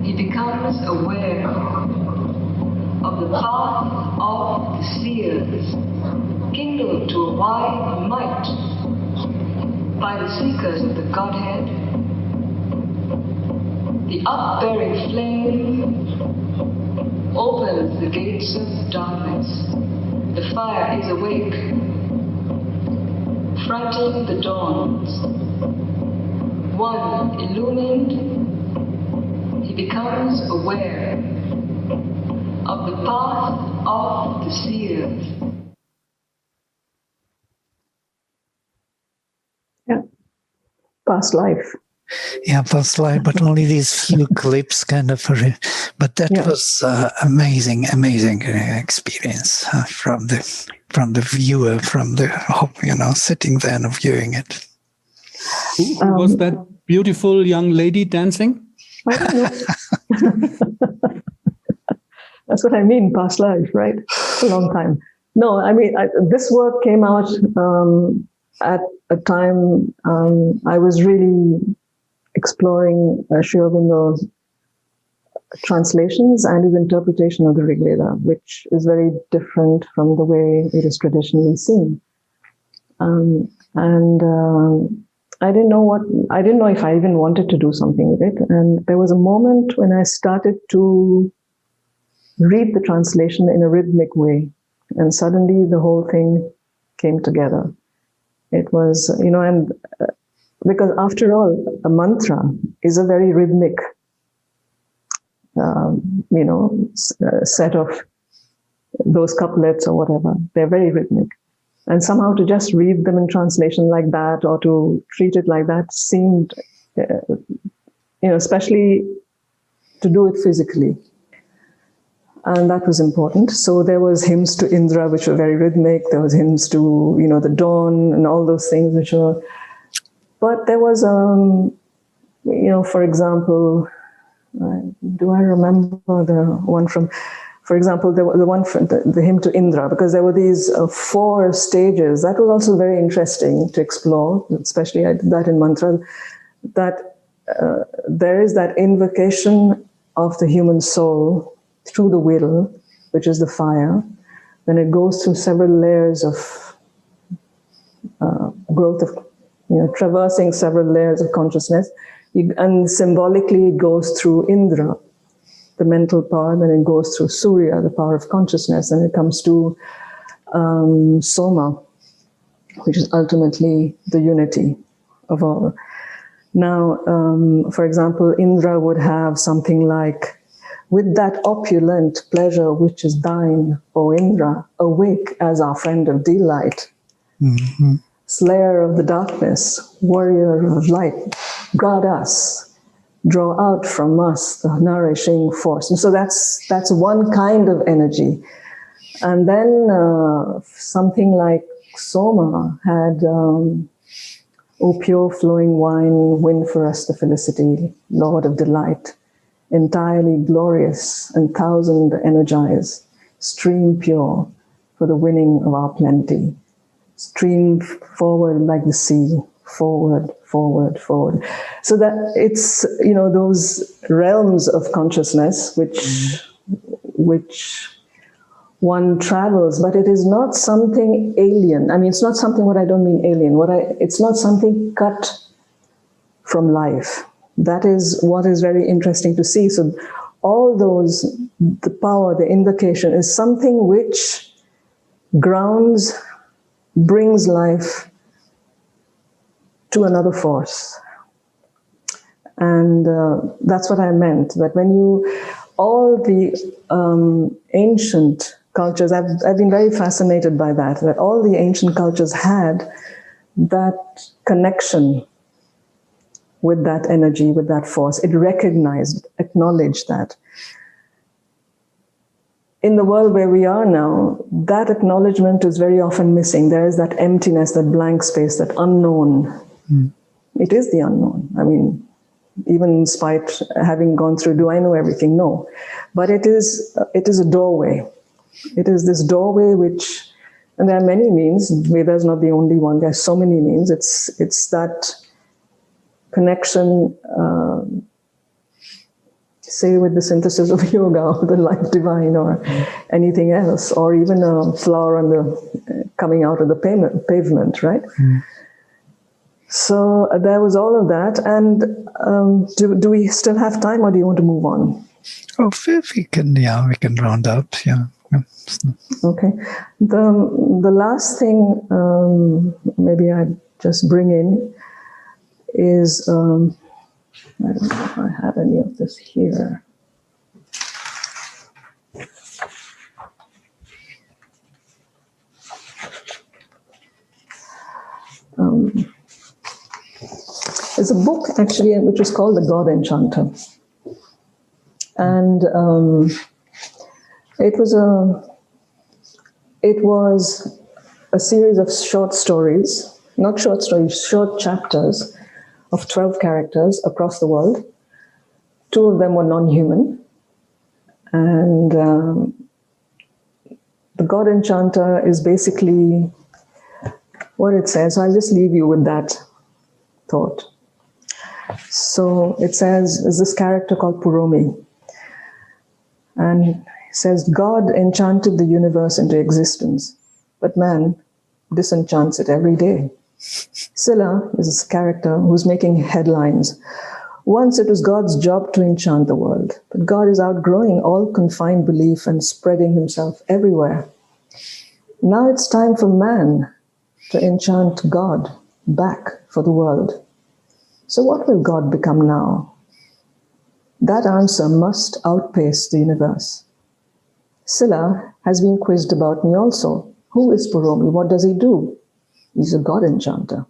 he becomes aware of the path of the seers, kindled to a wide might by the seekers of the Godhead. The upbearing flame opens the gates of darkness. The fire is awake, fronting the dawns. One illumined, he becomes aware of the path of the seers. Yeah. Past life. Yeah, past life, but only these few clips kind of. But that was amazing experience from the viewer, from the sitting there and viewing it. Who was that beautiful young lady dancing? I don't know. That's what I mean, past life, right? A long time. No, I mean, this work came out at a time I was really exploring Sri Aurobindo's translations and his interpretation of the Rig Veda, which is very different from the way it is traditionally seen. I didn't know if I even wanted to do something with it. And there was a moment when I started to read the translation in a rhythmic way. And suddenly the whole thing came together. It was, and because after all, a mantra is a very rhythmic, set of those couplets or whatever. They're very rhythmic. And somehow to just read them in translation like that or to treat it like that seemed, especially to do it physically. And that was important. So there was hymns to Indra, which were very rhythmic. There was hymns to, the dawn and all those things which were. But there was, for example, do I remember the one from, for example, the one from the hymn to Indra, because there were these 4 stages. That was also very interesting to explore, especially I did that in mantra, that there is that invocation of the human soul through the will, which is the fire. Then it goes through several layers of growth of, traversing several layers of consciousness. And symbolically it goes through Indra. the mental power, then it goes through Surya, the power of consciousness, and it comes to Soma, which is ultimately the unity of all. Now, for example, Indra would have something like, with that opulent pleasure which is thine, O Indra, awake as our friend of delight. Mm-hmm. Slayer of the darkness, warrior of light, guard us, draw out from us the nourishing force. And so that's one kind of energy. And then something like Soma had, O pure flowing wine, win for us the felicity, Lord of delight, entirely glorious and thousand energized, stream pure for the winning of our plenty. Stream forward like the sea, forward, forward, forward. So that it's, those realms of consciousness which one travels, but it is not something alien. I mean, it's not something, what I don't mean alien, it's not something cut from life. That is what is very interesting to see. So all those, the power, the invocation is something which grounds, brings life to another force. And that's what I meant, that when all the ancient cultures, I've been very fascinated by that all the ancient cultures had that connection with that energy, with that force. It recognized, acknowledged that. In the world where we are now, that acknowledgement is very often missing. There is that emptiness, that blank space, that unknown. Mm. It is the unknown. I mean, even in spite having gone through, do I know everything? No. But it is a doorway. It is this doorway which, and there are many means, Veda is not the only one, there are so many means. It's that connection, say with the synthesis of yoga or the life divine or anything else, or even a flower coming out of the pavement, right? Mm. So there was all of that. And do we still have time, or do you want to move on? Oh, we can round up, yeah. Okay. The last thing maybe I just bring in is, I don't know if I have any of this here. There's a book actually which is called The God Enchanter. And it was a series of short stories, not short stories, short chapters of 12 characters across the world. 2 of them were non-human. And The God Enchanter is basically what it says. So I'll just leave you with that thought. So it says, there's this character called Puromi. And it says, God enchanted the universe into existence, but man disenchants it every day. Scylla is this character who's making headlines. Once it was God's job to enchant the world, but God is outgrowing all confined belief and spreading himself everywhere. Now it's time for man to enchant God back for the world. So what will God become now? That answer must outpace the universe. Scylla has been quizzed about me also. Who is Puromi? What does he do? He's a God enchanter.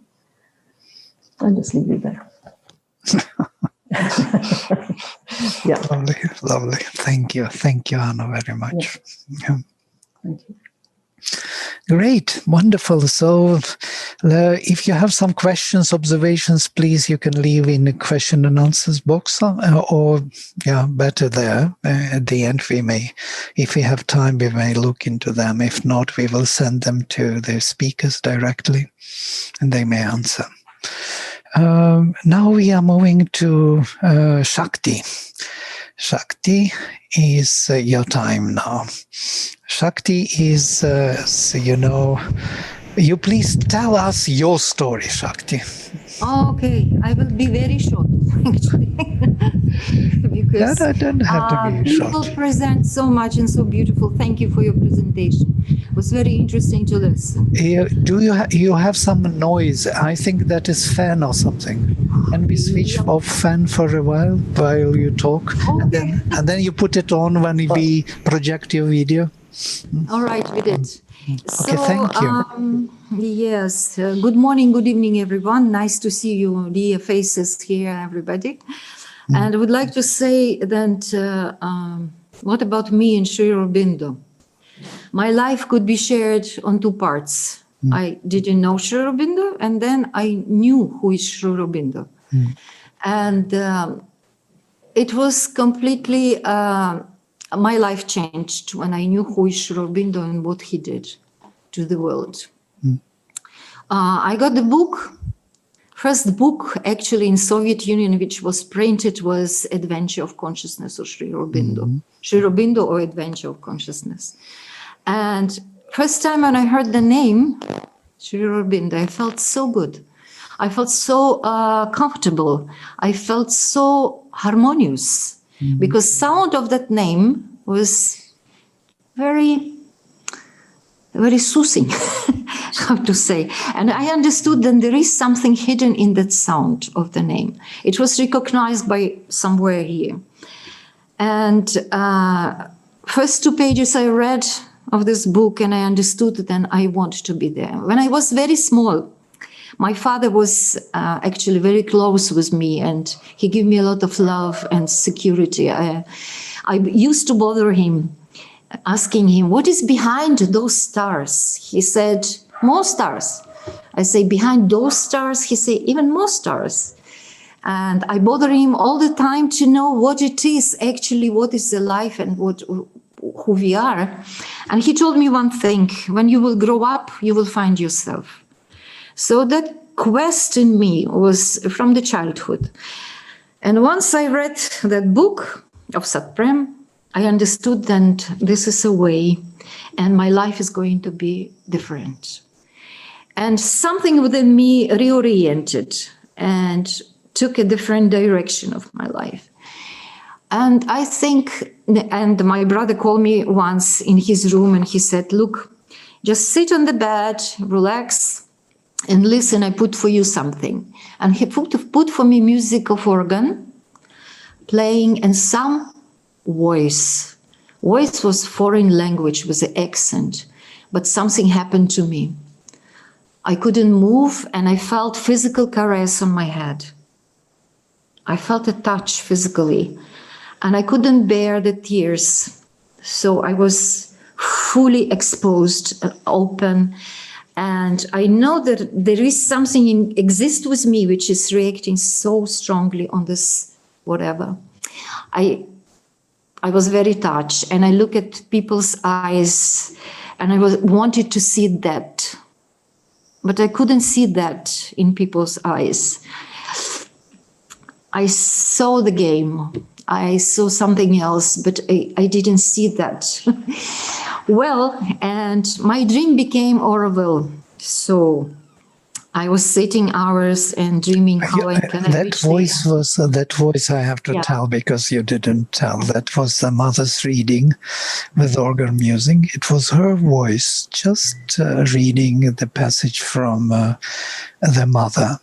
I'll just leave you there. Yeah. Lovely. Thank you, Anna, very much. Yeah. Thank you. Great, wonderful. So if you have some questions, observations, please, you can leave in the question and answers box, or better there. At the end, we may, if we have time, we may look into them. If not, we will send them to the speakers directly, and they may answer. Now we are moving to Shakti. Shakti is your time now. Shakti is, you please tell us your story, Shakti. Okay, I will be very short, actually, That because don't have to be people short. present so much and so beautiful. Thank you for your presentation. It was very interesting to listen. Do you have some noise? I think that is fan or something. Can we switch off fan for a while you talk, Okay. and then you put it on when we project your video? All right, we did. Okay, thank you. Yes. Good morning, good evening, everyone. Nice to see you, dear faces here, everybody. And I would like to say that what about me and Sri Aurobindo? My life could be shared on two parts. I didn't know Sri Aurobindo, and then I knew who is Sri Aurobindo. And it was completely, my life changed when I knew who is Sri Aurobindo and what he did to the world. I got the book. First book actually in Soviet Union which was printed was Adventure of Consciousness of Sri Aurobindo. Sri Aurobindo or Adventure of Consciousness. And first time when I heard the name Sri Aurobindo, I felt so good. I felt so comfortable. I felt so harmonious because sound of that name was very, very soothing. How to say. And I understood that there is something hidden in that sound of the name. It was recognized by somewhere here. And first 2 pages I read of this book and I understood then I want to be there. When I was very small, my father was actually very close with me and he gave me a lot of love and security. I used to bother him, asking him, what is behind those stars? He said, more stars. I say, behind those stars? He say, even more stars. And I bother him all the time to know what it is, actually, what is the life and who we are. And he told me one thing, when you will grow up, you will find yourself. So that quest in me was from the childhood. And once I read that book of Satprem, I understood that this is a way and my life is going to be different. And something within me reoriented and took a different direction of my life. And I think, and my brother called me once in his room and he said, look, just sit on the bed, relax, and listen, I put for you something. And he put for me music of organ, playing, and some voice. Voice was foreign language with an accent, but something happened to me. I couldn't move and I felt physical caress on my head. I felt a touch physically and I couldn't bear the tears. So I was fully exposed, open. And I know that there is something exists with me which is reacting so strongly on this whatever. I was very touched and I look at people's eyes and I wanted to see that. But I couldn't see that in people's eyes. I saw the game. I saw something else, but I didn't see that. Well, and my dream became Aurobindo. So I was sitting hours and dreaming how I can that voice was that voice I have to tell because you didn't tell. That was the mother's reading with organ music. It was her voice just reading the passage from the mother.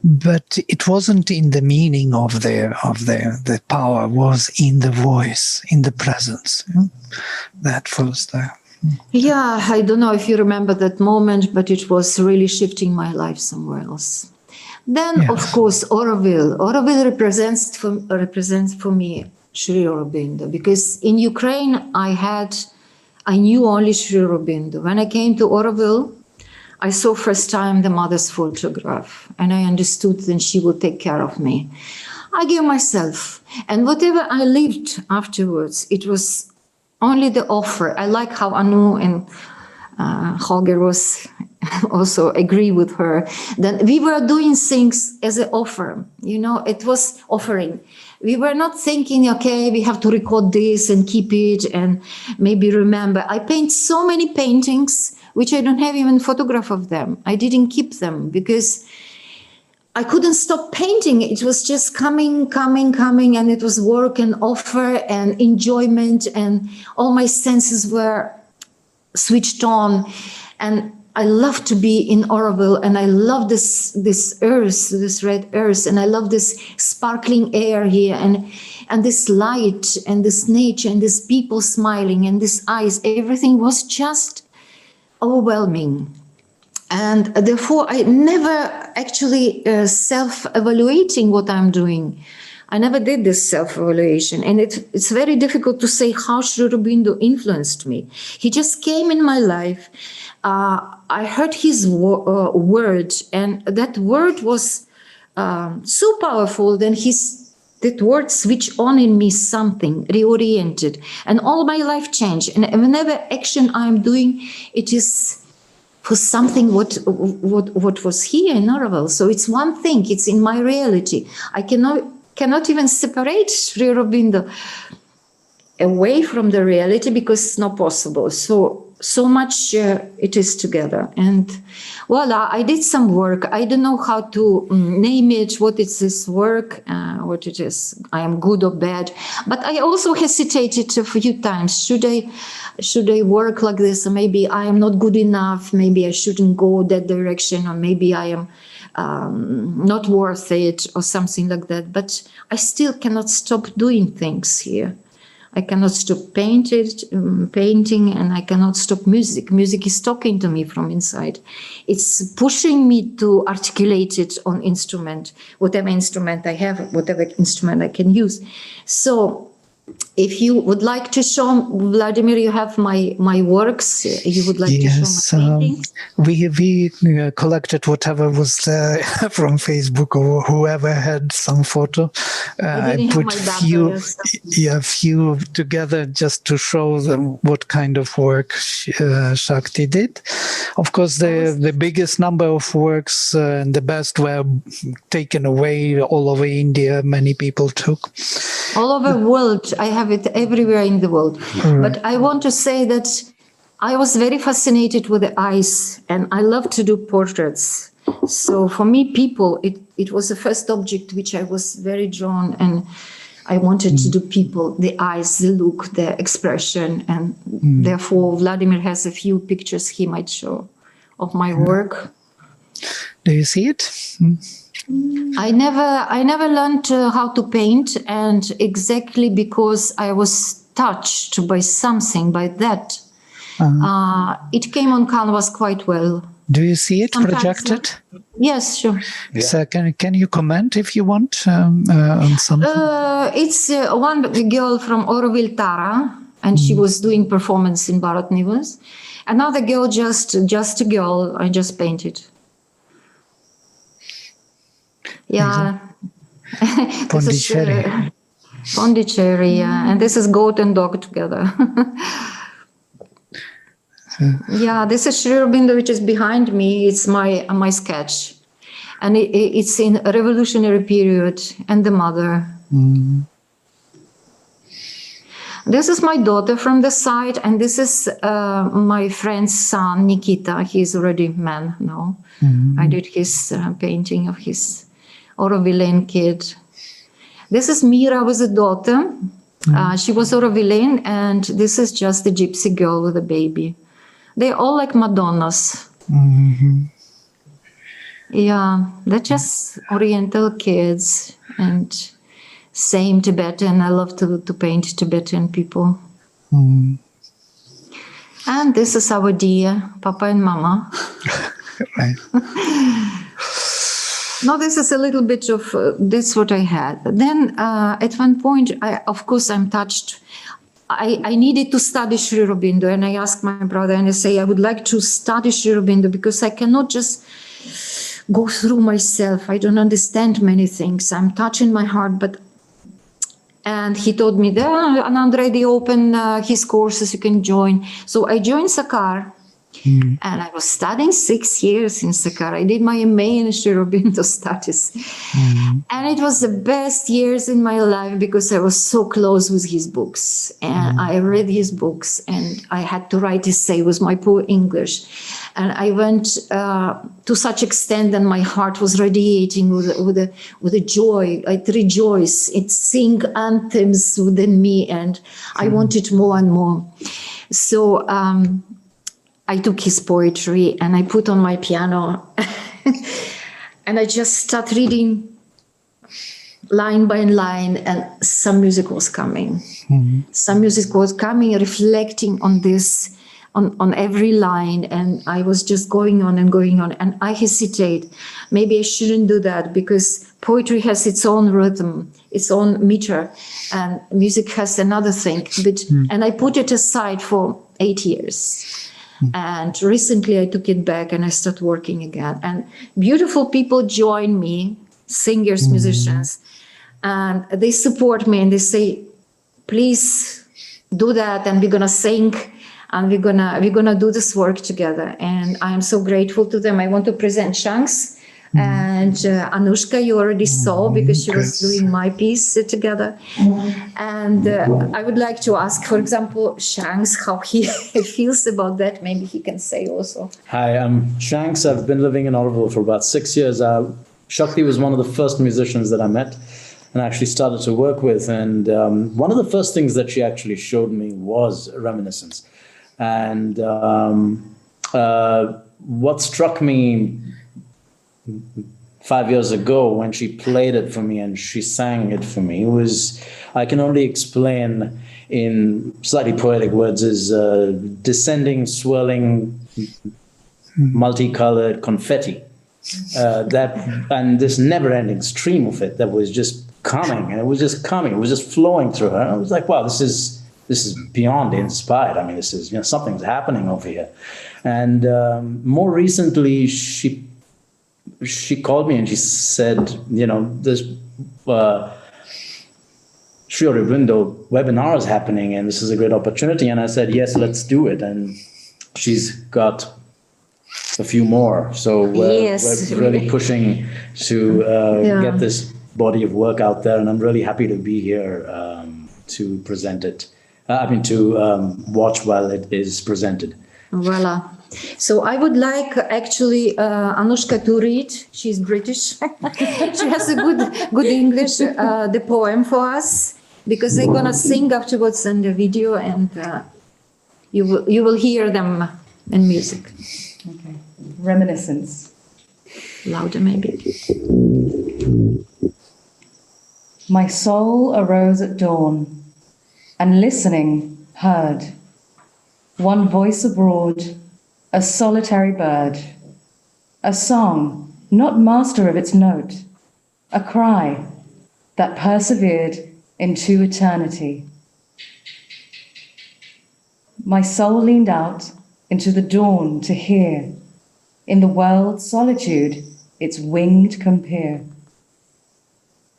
But it wasn't in the meaning of the power was in the voice, in the presence. That was there. Yeah, I don't know if you remember that moment, but it was really shifting my life somewhere else. Then, of course, Aurobindo. Aurobindo represents for me Sri Aurobindo, because in Ukraine I knew only Sri Aurobindo. When I came to Aurobindo, I saw first time the mother's photograph, and I understood that she would take care of me. I gave myself, and whatever I lived afterwards, it was only the offer. I like how Anu and Holger was also agree with her that we were doing things as an offer. You know, it was offering. We were not thinking, okay, we have to record this and keep it and maybe remember. I paint so many paintings which I don't have even photograph of them. I didn't keep them because I couldn't stop painting. It was just coming, and it was work and offer and enjoyment, and all my senses were switched on. And I love to be in Aurobindo, and I love this earth, this red earth, and I love this sparkling air here, and this light, and this nature, and these people smiling, and these eyes. Everything was just overwhelming. And therefore, I never actually self-evaluating what I'm doing. I never did this self-evaluation. And it's very difficult to say how Sri Aurobindo influenced me. He just came in my life. I heard his word, and that word was so powerful. Then that word switched on in me something, reoriented. And all my life changed. And whenever action I'm doing, it is for something what was here in Aurobindo. So it's one thing, it's in my reality. I cannot even separate Sri Aurobindo away from the reality because it's not possible. So much it is together. And voila, I did some work. I don't know how to name it, what is this work, what it is. I am good or bad. But I also hesitated a few times. Should I work like this? Or maybe I am not good enough. Maybe I shouldn't go that direction. Or maybe I am not worth it or something like that. But I still cannot stop doing things here. I cannot stop painting, and I cannot stop music. Music is talking to me from inside. It's pushing me to articulate it on instrument, whatever instrument I have, whatever instrument I can use. So if you would like to show, Vladimir, you have my works. You would like to show my paintings? We collected whatever was there from Facebook or whoever had some photo. I put few together just to show them what kind of work Shakti did. Of course, the biggest number of works and the best were taken away all over India. Many people took. All over the world. I have it everywhere in the world. But I want to say that I was very fascinated with the eyes, and I love to do portraits. So for me, people, it was the first object which I was very drawn, and I wanted to do people, the eyes, the look, the expression, and therefore Vladimir has a few pictures he might show of my work. Do you see it? I never learned how to paint, and exactly because I was touched by something, by that, it came on canvas quite well. Do you see it projected? Yes, sure. Yeah. So can you comment if you want on something? It's one girl from Aurobindo, Tara, and she was doing performance in Bharat Nivas. Another girl, just a girl, I just painted. Yeah. Pondicherry. Pondicherry, yeah. And this is goat and dog together. Yeah, this is Sri Aurobindo, which is behind me. It's my sketch. And it's in a revolutionary period, and the mother. This is my daughter from the side, and this is my friend's son, Nikita. He's already a man now. I did his painting of his Aurobillian kid. This is Mira with a daughter. She was Aurobillian, and this is just the gypsy girl with a baby. They're all like Madonnas. Yeah, they're just Oriental kids, and same Tibetan. I love to paint Tibetan people. And this is our dear Papa and Mama. Right. No, this is a little bit of, that's what I had. Then at one point, of course, I'm touched. I needed to study Sri Aurobindo, and I asked my brother, and I say, I would like to study Sri Aurobindo because I cannot just go through myself. I don't understand many things. I'm touching my heart, and he told me, and Andrei, they open his courses, you can join. So I joined Sakar, And I was studying 6 years in Saqqara. I did my MA in Aurobindo studies. And it was the best years in my life because I was so close with his books. And I read his books and I had to write essay with my poor English. And I went to such extent that my heart was radiating with a joy. I'd rejoice. It sing anthems within me and I wanted more and more. So I took his poetry and I put on my piano and I just started reading line by line and some music was coming. Some music was coming, reflecting on this, on every line. And I was just going on and going on. And I hesitate. Maybe I shouldn't do that because poetry has its own rhythm, its own meter, and music has another thing. And I put it aside for 8 years. And recently I took it back and I started working again. And beautiful people join me, singers, musicians, and they support me and they say, please do that and we're gonna sing and we're gonna do this work together. And I am so grateful to them. I want to present Shanks and Anushka, you already saw because she was doing my piece together. And I would like to ask, for example, Shanks, how he feels about that. Maybe he can say also. Hi, I'm Shanks. I've been living in Aurobindo for about 6 years. Shakti was one of the first musicians that I met and actually started to work with. And one of the first things that she actually showed me was reminiscence. And what struck me 5 years ago when she played it for me and she sang it for me was, I can only explain in slightly poetic words, is descending, swirling, multicolored confetti. And this never-ending stream of it that was just coming, and it was just coming, it was just flowing through her. And I was like, wow, this is beyond inspired. I mean, this is, something's happening over here. And more recently, she called me and she said, this Sri Aurobindo webinar is happening and this is a great opportunity. And I said, yes, let's do it. And she's got a few more. So we're really pushing to get this body of work out there. And I'm really happy to be here to present it. To watch while it is presented. Voila. So I would like actually Anushka to read. She's British. She has a good English, the poem for us, because they're gonna sing afterwards in the video, and you will hear them in music. Okay. Reminiscence. Louder, maybe. My soul arose at dawn, and listening heard one voice abroad, a solitary bird, a song not master of its note, a cry that persevered into eternity. My soul leaned out into the dawn to hear, in the world's solitude, its winged compeer.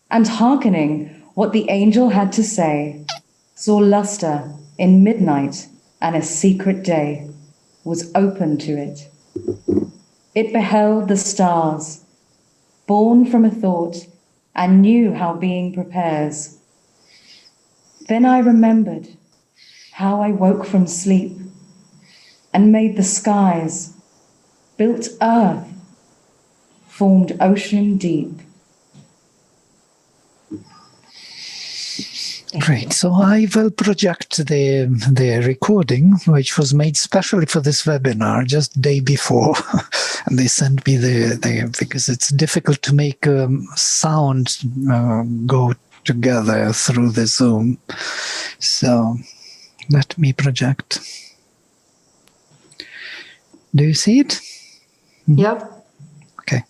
And hearkening what the angel had to say, saw luster in midnight, and a secret day was open to it. It beheld the stars, born from a thought, and knew how being prepares. Then I remembered how I woke from sleep and made the skies, built earth, formed ocean deep. Great. So I will project the recording, which was made specially for this webinar just the day before. And they sent me because it's difficult to make sound go together through the Zoom. So let me project. Do you see it? Yep. Okay.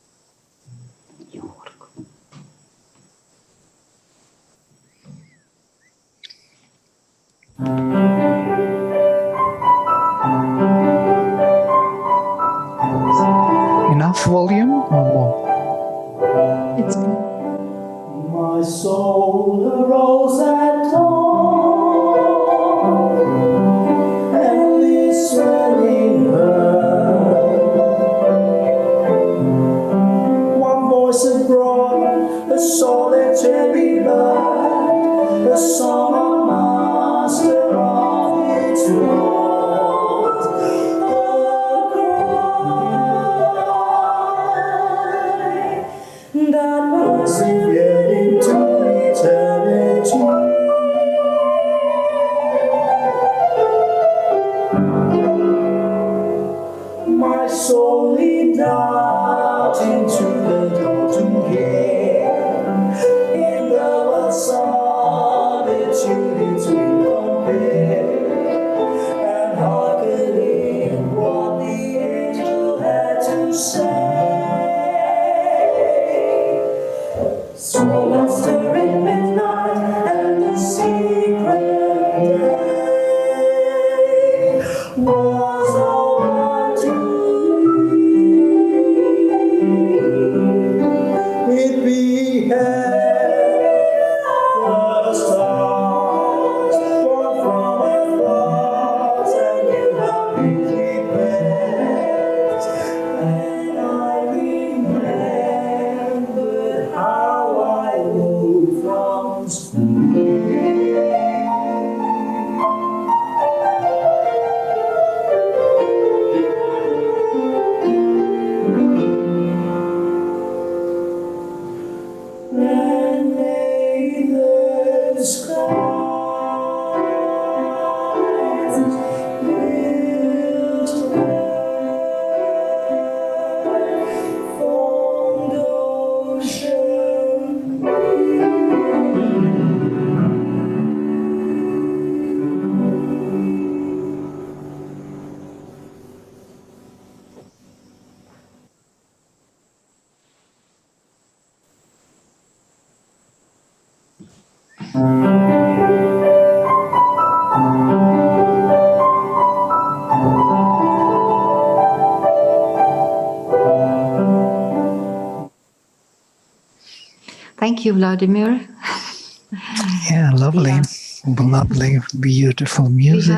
Enough volume or more? It's good. My soul arose at dawn, and this swelling heard Thank you, Vladimir. Yeah, lovely. Yeah. Lovely, beautiful music.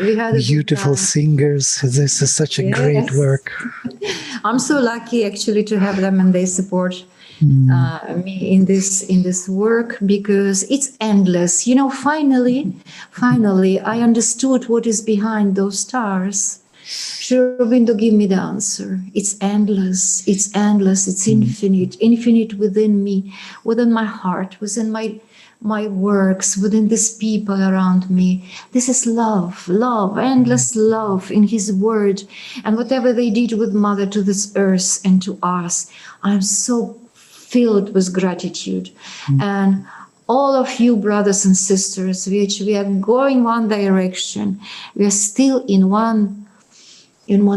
We had a beautiful singers. This is such a great work. I'm so lucky actually to have them, and they support me in this work, because it's endless. You know, finally, I understood what is behind those stars. Sri Aurobindo gave me the answer. It's endless. It's endless. It's infinite within me, within my heart, within my works, within these people around me. This is love, endless love in his word. And whatever they did with Mother to this earth and to us, I'm so filled with gratitude. And all of you brothers and sisters, we are going one direction. We are still in one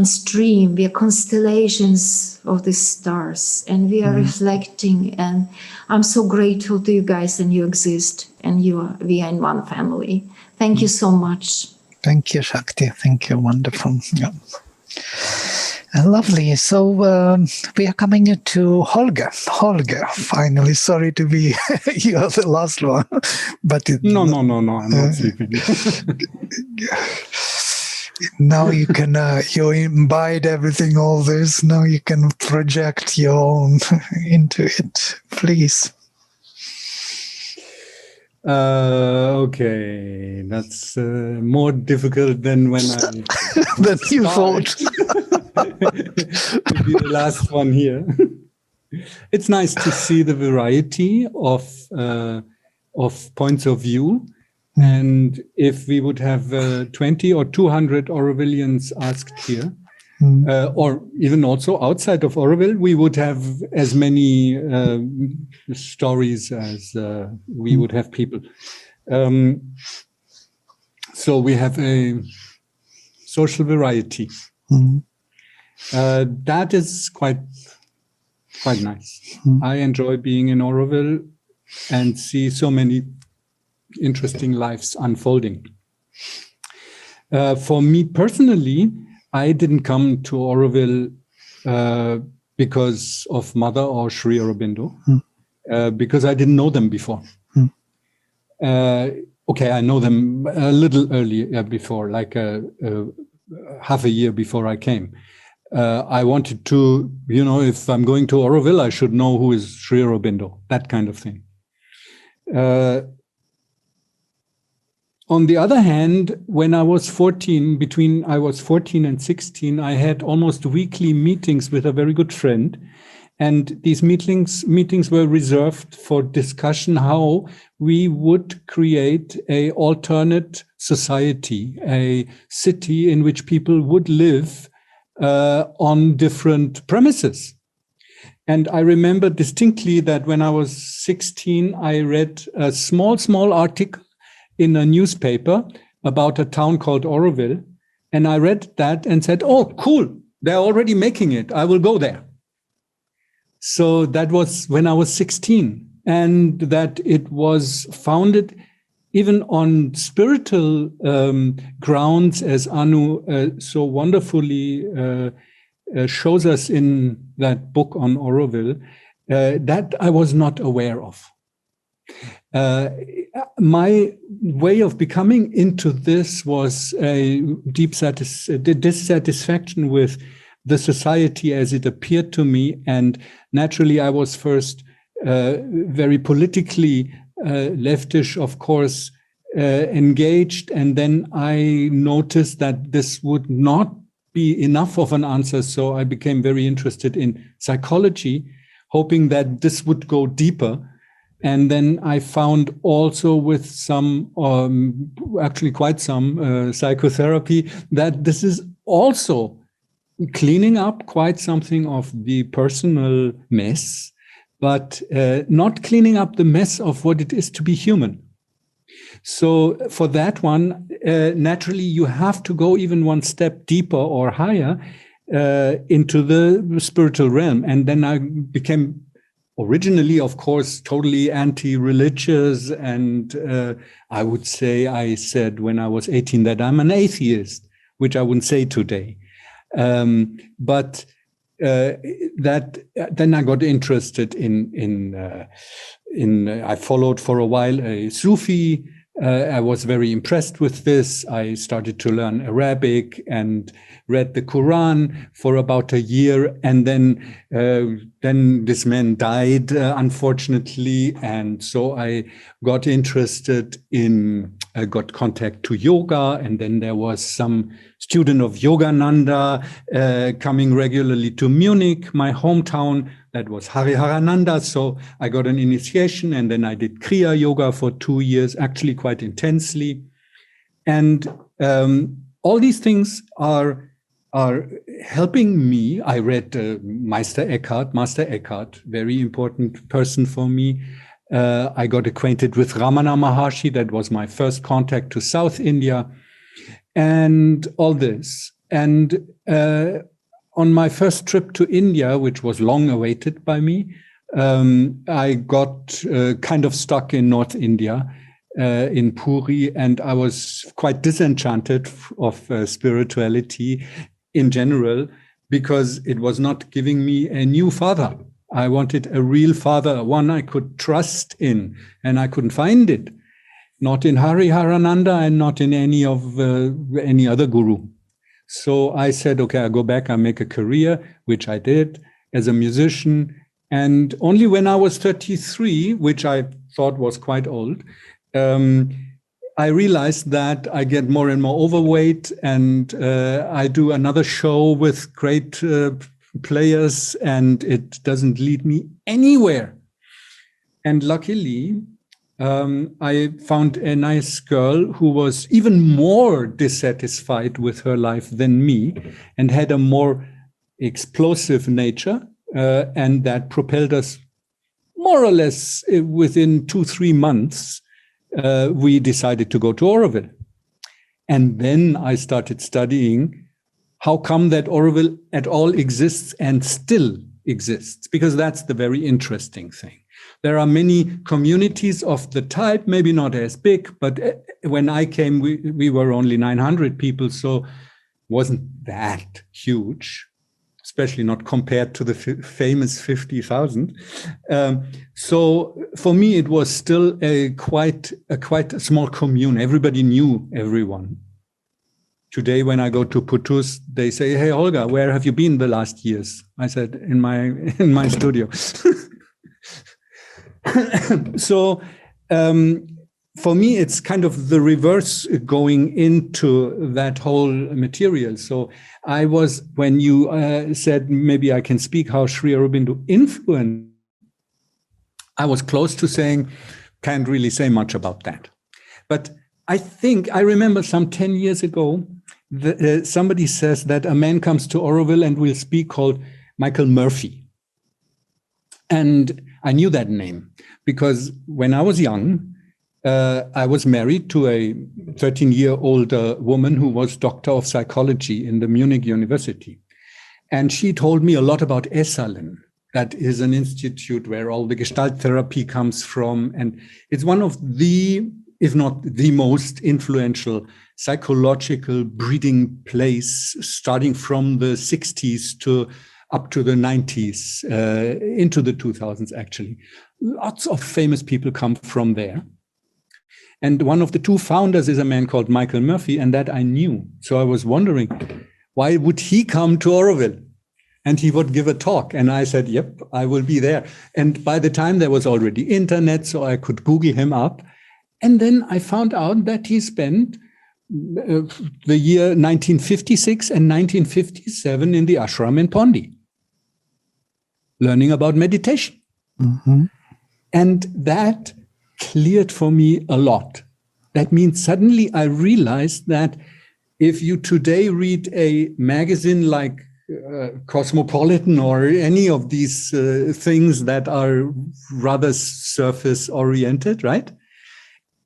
stream. We are constellations of the stars, and we are reflecting. And I'm so grateful to you guys, and you exist, and we are in one family. Thank you so much. Thank you, Shakti. Thank you. Wonderful. Yeah. Lovely. So we are coming to Holger. Holger, finally. Sorry to be you are the last one, but no. I'm not sleeping. Now you can you imbibe everything, all this. Now you can project your own into it. Please. Okay, that's more difficult than when I than you thought. To be the last one here. It's nice to see the variety of points of view. And if we would have 20 or 200 Aurovillians asked here, or even also outside of Auroville, we would have as many stories as we would have people. So we have a social variety. That is quite nice. I enjoy being in Auroville and see so many interesting lives unfolding. For me personally, I didn't come to Auroville because of Mother or Sri Aurobindo, because I didn't know them before. Okay, I know them a little earlier before, like half a year before I came. I wanted to, if I'm going to Auroville, I should know who is Sri Aurobindo, that kind of thing. On the other hand, when I was 14, between I was 14 and 16, I had almost weekly meetings with a very good friend. And these meetings were reserved for discussion how we would create an alternate society, a city in which people would live on different premises. And I remember distinctly that when I was 16, I read a small article in a newspaper about a town called Auroville. And I read that and said, oh, cool, they're already making it. I will go there. So that was when I was 16, and that it was founded even on spiritual grounds, as Anu so wonderfully shows us in that book on Auroville, that I was not aware of. My way of becoming into this was a deep dissatisfaction with the society as it appeared to me. And naturally, I was first very politically leftish, of course, engaged. And then I noticed that this would not be enough of an answer. So I became very interested in psychology, hoping that this would go deeper. And then I found also with some, actually quite some psychotherapy, that this is also cleaning up quite something of the personal mess, but not cleaning up the mess of what it is to be human. So for that one, naturally, you have to go even one step deeper or higher into the spiritual realm. And then I became originally, of course, totally anti-religious. And I would say, I said when I was 18 that I'm an atheist, which I wouldn't say today. But then I got interested in I followed for a while a Sufi. I was very impressed with this. I started to learn Arabic and read the Quran for about a year. And then this man died, unfortunately. And so I got interested got contact to yoga. And then there was some student of Yogananda coming regularly to Munich, my hometown. That was Hariharananda. So I got an initiation, and then I did Kriya Yoga for 2 years, actually quite intensely. And all these things are helping me. I read Master Eckhart, very important person for me. I got acquainted with Ramana Maharshi. That was my first contact to South India, and all this. And on my first trip to India, which was long awaited by me, I got kind of stuck in North India, in Puri, and I was quite disenchanted of spirituality in general, because it was not giving me a new father. I wanted a real father, one I could trust in, and I couldn't find it. Not in Hariharananda and not in any other guru. So I said, okay, I'll go back, I'll make a career, which I did as a musician. And only when I was 33, which I thought was quite old, I realized that I get more and more overweight, and I do another show with great players, and it doesn't lead me anywhere. And luckily, I found a nice girl who was even more dissatisfied with her life than me and had a more explosive nature. And that propelled us more or less within 2-3 months. We decided to go to Aurobindo. And then I started studying how come that Aurobindo at all exists and still exists, because that's the very interesting thing. There are many communities of the type, maybe not as big, but when I came, we were only 900 people, so wasn't that huge, especially not compared to the famous 50,000. So for me, it was still quite a small commune. Everybody knew everyone. Today, when I go to Putus, they say, "Hey, Olga, where have you been the last years?" I said, in my studio. So for me, it's kind of the reverse going into that whole material. So I was, when you said maybe I can speak how Sri Aurobindo influenced, I was close to saying, can't really say much about that. But I think, I remember some 10 years ago, somebody says that a man comes to Aurobindo and will speak called Michael Murphy. And I knew that name because when I was young, I was married to a 13-year-old woman who was doctor of psychology in the Munich University. And she told me a lot about Esalen. That is an institute where all the Gestalt therapy comes from. And it's one of the, if not the most influential psychological breeding place, starting from the 60s to up to the 90s, into the 2000s, actually. Lots of famous people come from there. And one of the two founders is a man called Michael Murphy, and that I knew. So I was wondering, why would he come to Aurobindo? And he would give a talk. And I said, yep, I will be there. And by the time there was already internet, so I could Google him up. And then I found out that he spent the year 1956 and 1957 in the ashram in Pondi, learning about meditation. Mm-hmm. And that cleared for me a lot. That means suddenly I realized that if you today read a magazine like Cosmopolitan or any of these things that are rather surface oriented, right?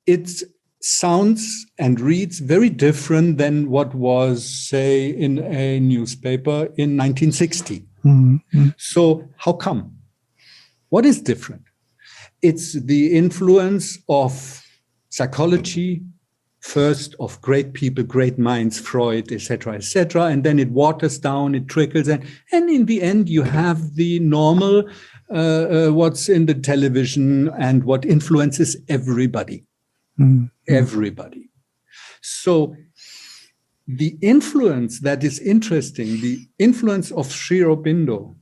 It sounds and reads very different than what was, say, in a newspaper in 1960. Mm-hmm. So how come? What is different? It's the influence of psychology, first of great people, great minds, Freud, etc., and then it waters down, it trickles, and in the end you have the normal, what's in the television and what influences everybody. Everybody. So the influence that is interesting, the influence of Sri Aurobindo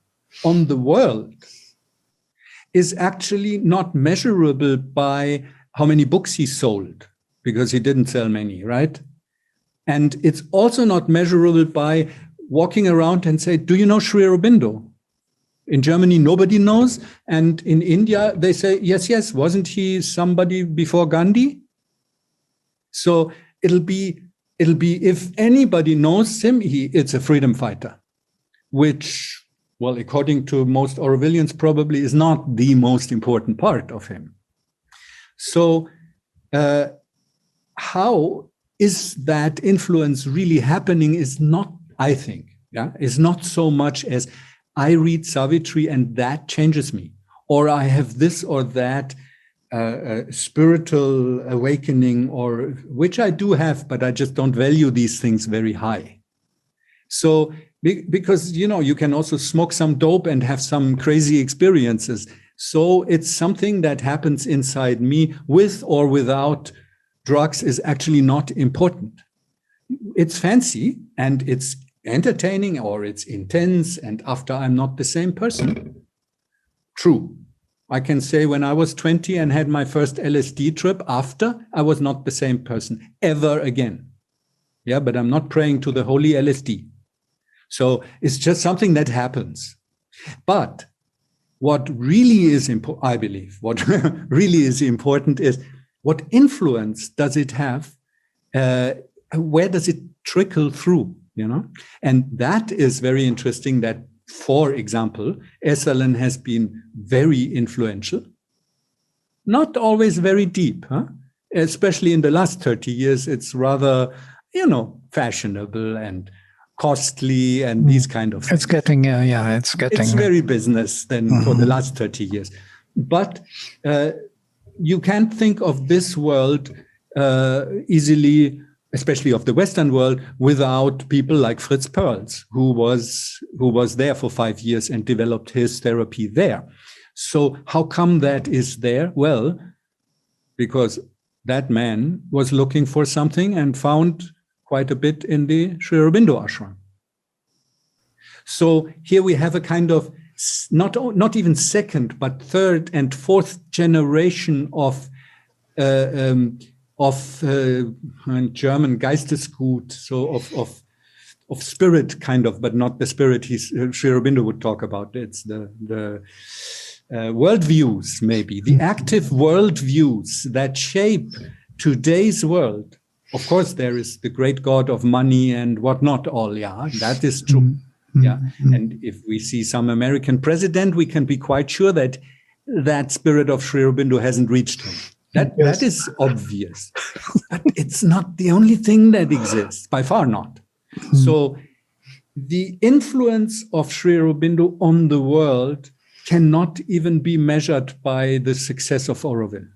on the world is actually not measurable by how many books he sold, because he didn't sell many, right? And it's also not measurable by walking around and say, do you know Sri Aurobindo? In Germany, nobody knows. And in India, they say, yes, yes, wasn't he somebody before Gandhi? So it'll be if anybody knows him, it's a freedom fighter, which, well, according to most Aurovillians, probably is not the most important part of him. So how is that influence really happening is not, I think, is not so much as I read Savitri and that changes me, or I have this or that spiritual awakening, or which I do have, but I just don't value these things very high. So because, you know, you can also smoke some dope and have some crazy experiences. So it's something that happens inside me with or without drugs is actually not important. It's fancy and it's entertaining or it's intense, and after I'm not the same person. True. I can say when I was 20 and had my first LSD trip, after I was not the same person ever again. Yeah, but I'm not praying to the holy LSD. So it's just something that happens. But what really is important, I believe, what really is important is what influence does it have? Where does it trickle through? You know, and that is very interesting. That, for example, Esalen has been very influential, not always very deep, especially in the last 30 years. It's rather, you know, fashionable and costly and these kind of things. It's getting, it's very business then for the last 30 years. But you can't think of this world easily, especially of the Western world, without people like Fritz Perls, who was there for 5 years and developed his therapy there. So how come that is there? Well, because that man was looking for something and found quite a bit in the Sri Aurobindo ashram. So here we have a kind of not even second, but third and fourth generation of in German Geistesgut, so of spirit, kind of, but not the spirit Sri Aurobindo would talk about. It's the worldviews, maybe the active worldviews that shape today's world. Of course, there is the great god of money and whatnot. All, yeah, that is true. Yeah, and if we see some American president, we can be quite sure that that spirit of Sri Aurobindo hasn't reached him. That is obvious, but it's not the only thing that exists, by far not. So the influence of Sri Aurobindo on the world cannot even be measured by the success of Auroville,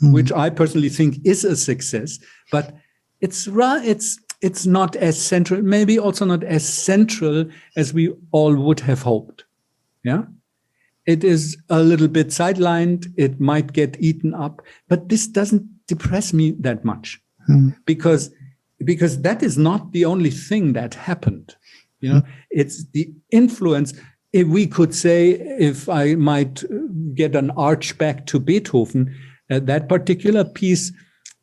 which I personally think is a success, but it's not as central, maybe also not as central as we all would have hoped. Yeah. It is a little bit sidelined. It might get eaten up, but this doesn't depress me that much because that is not the only thing that happened. You know, it's the influence. If we could say, if I might get an arch back to Beethoven, that particular piece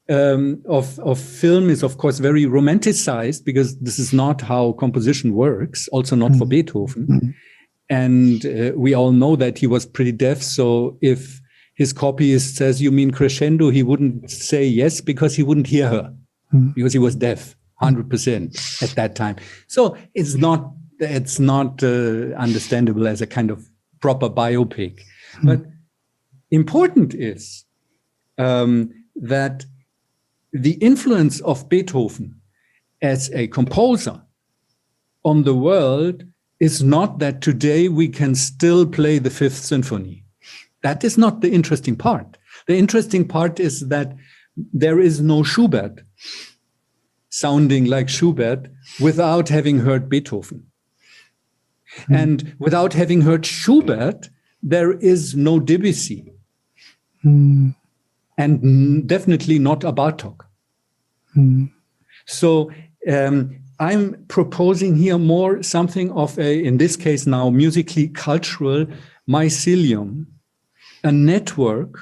of film is, of course, very romanticized, because this is not how composition works, also not for Beethoven. And we all know that he was pretty deaf. So if his copyist says, you mean crescendo, he wouldn't say yes, because he wouldn't hear her, because he was deaf 100% at that time. So it's not understandable as a kind of proper biopic. But important is that the influence of Beethoven as a composer on the world is not that today we can still play the Fifth Symphony. That is not the interesting part. The interesting part is that there is no Schubert sounding like Schubert without having heard Beethoven. And without having heard Schubert, there is no Debussy. And definitely not a Bartók. So I'm proposing here more something of a, in this case now, musically cultural mycelium, a network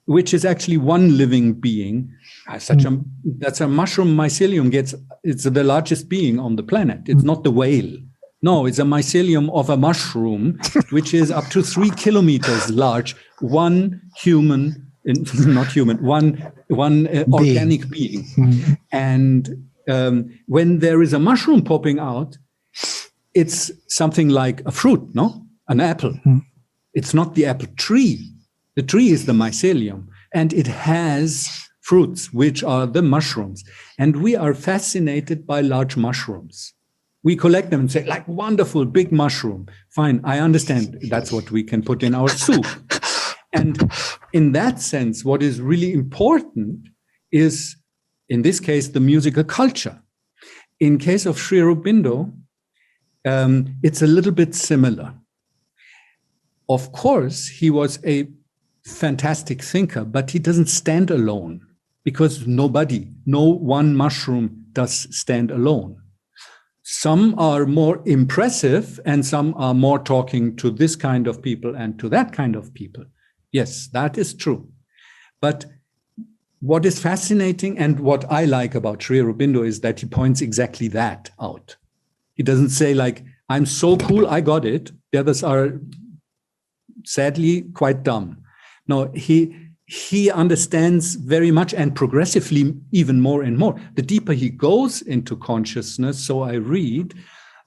which is actually one living being. That's a mushroom mycelium it's the largest being on the planet. It's not the whale. No, it's a mycelium of a mushroom, which is up to 3 kilometers large. One organic being. And when there is a mushroom popping out, it's something like a fruit, no? An apple. It's not the apple tree. The tree is the mycelium, and it has fruits, which are the mushrooms. And we are fascinated by large mushrooms. We collect them and say, like, wonderful, big mushroom. Fine, I understand. That's what we can put in our soup. And in that sense, what is really important is, in this case, the musical culture. In case of Sri Aurobindo, it's a little bit similar. Of course, he was a fantastic thinker, but he doesn't stand alone, because no one mushroom does stand alone. Some are more impressive and some are more talking to this kind of people and to that kind of people. Yes, that is true. But what is fascinating and what I like about Sri Aurobindo is that he points exactly that out. He doesn't say like, I'm so cool, I got it. The others are sadly quite dumb. No, he understands very much, and progressively even more and more. The deeper he goes into consciousness, so I read,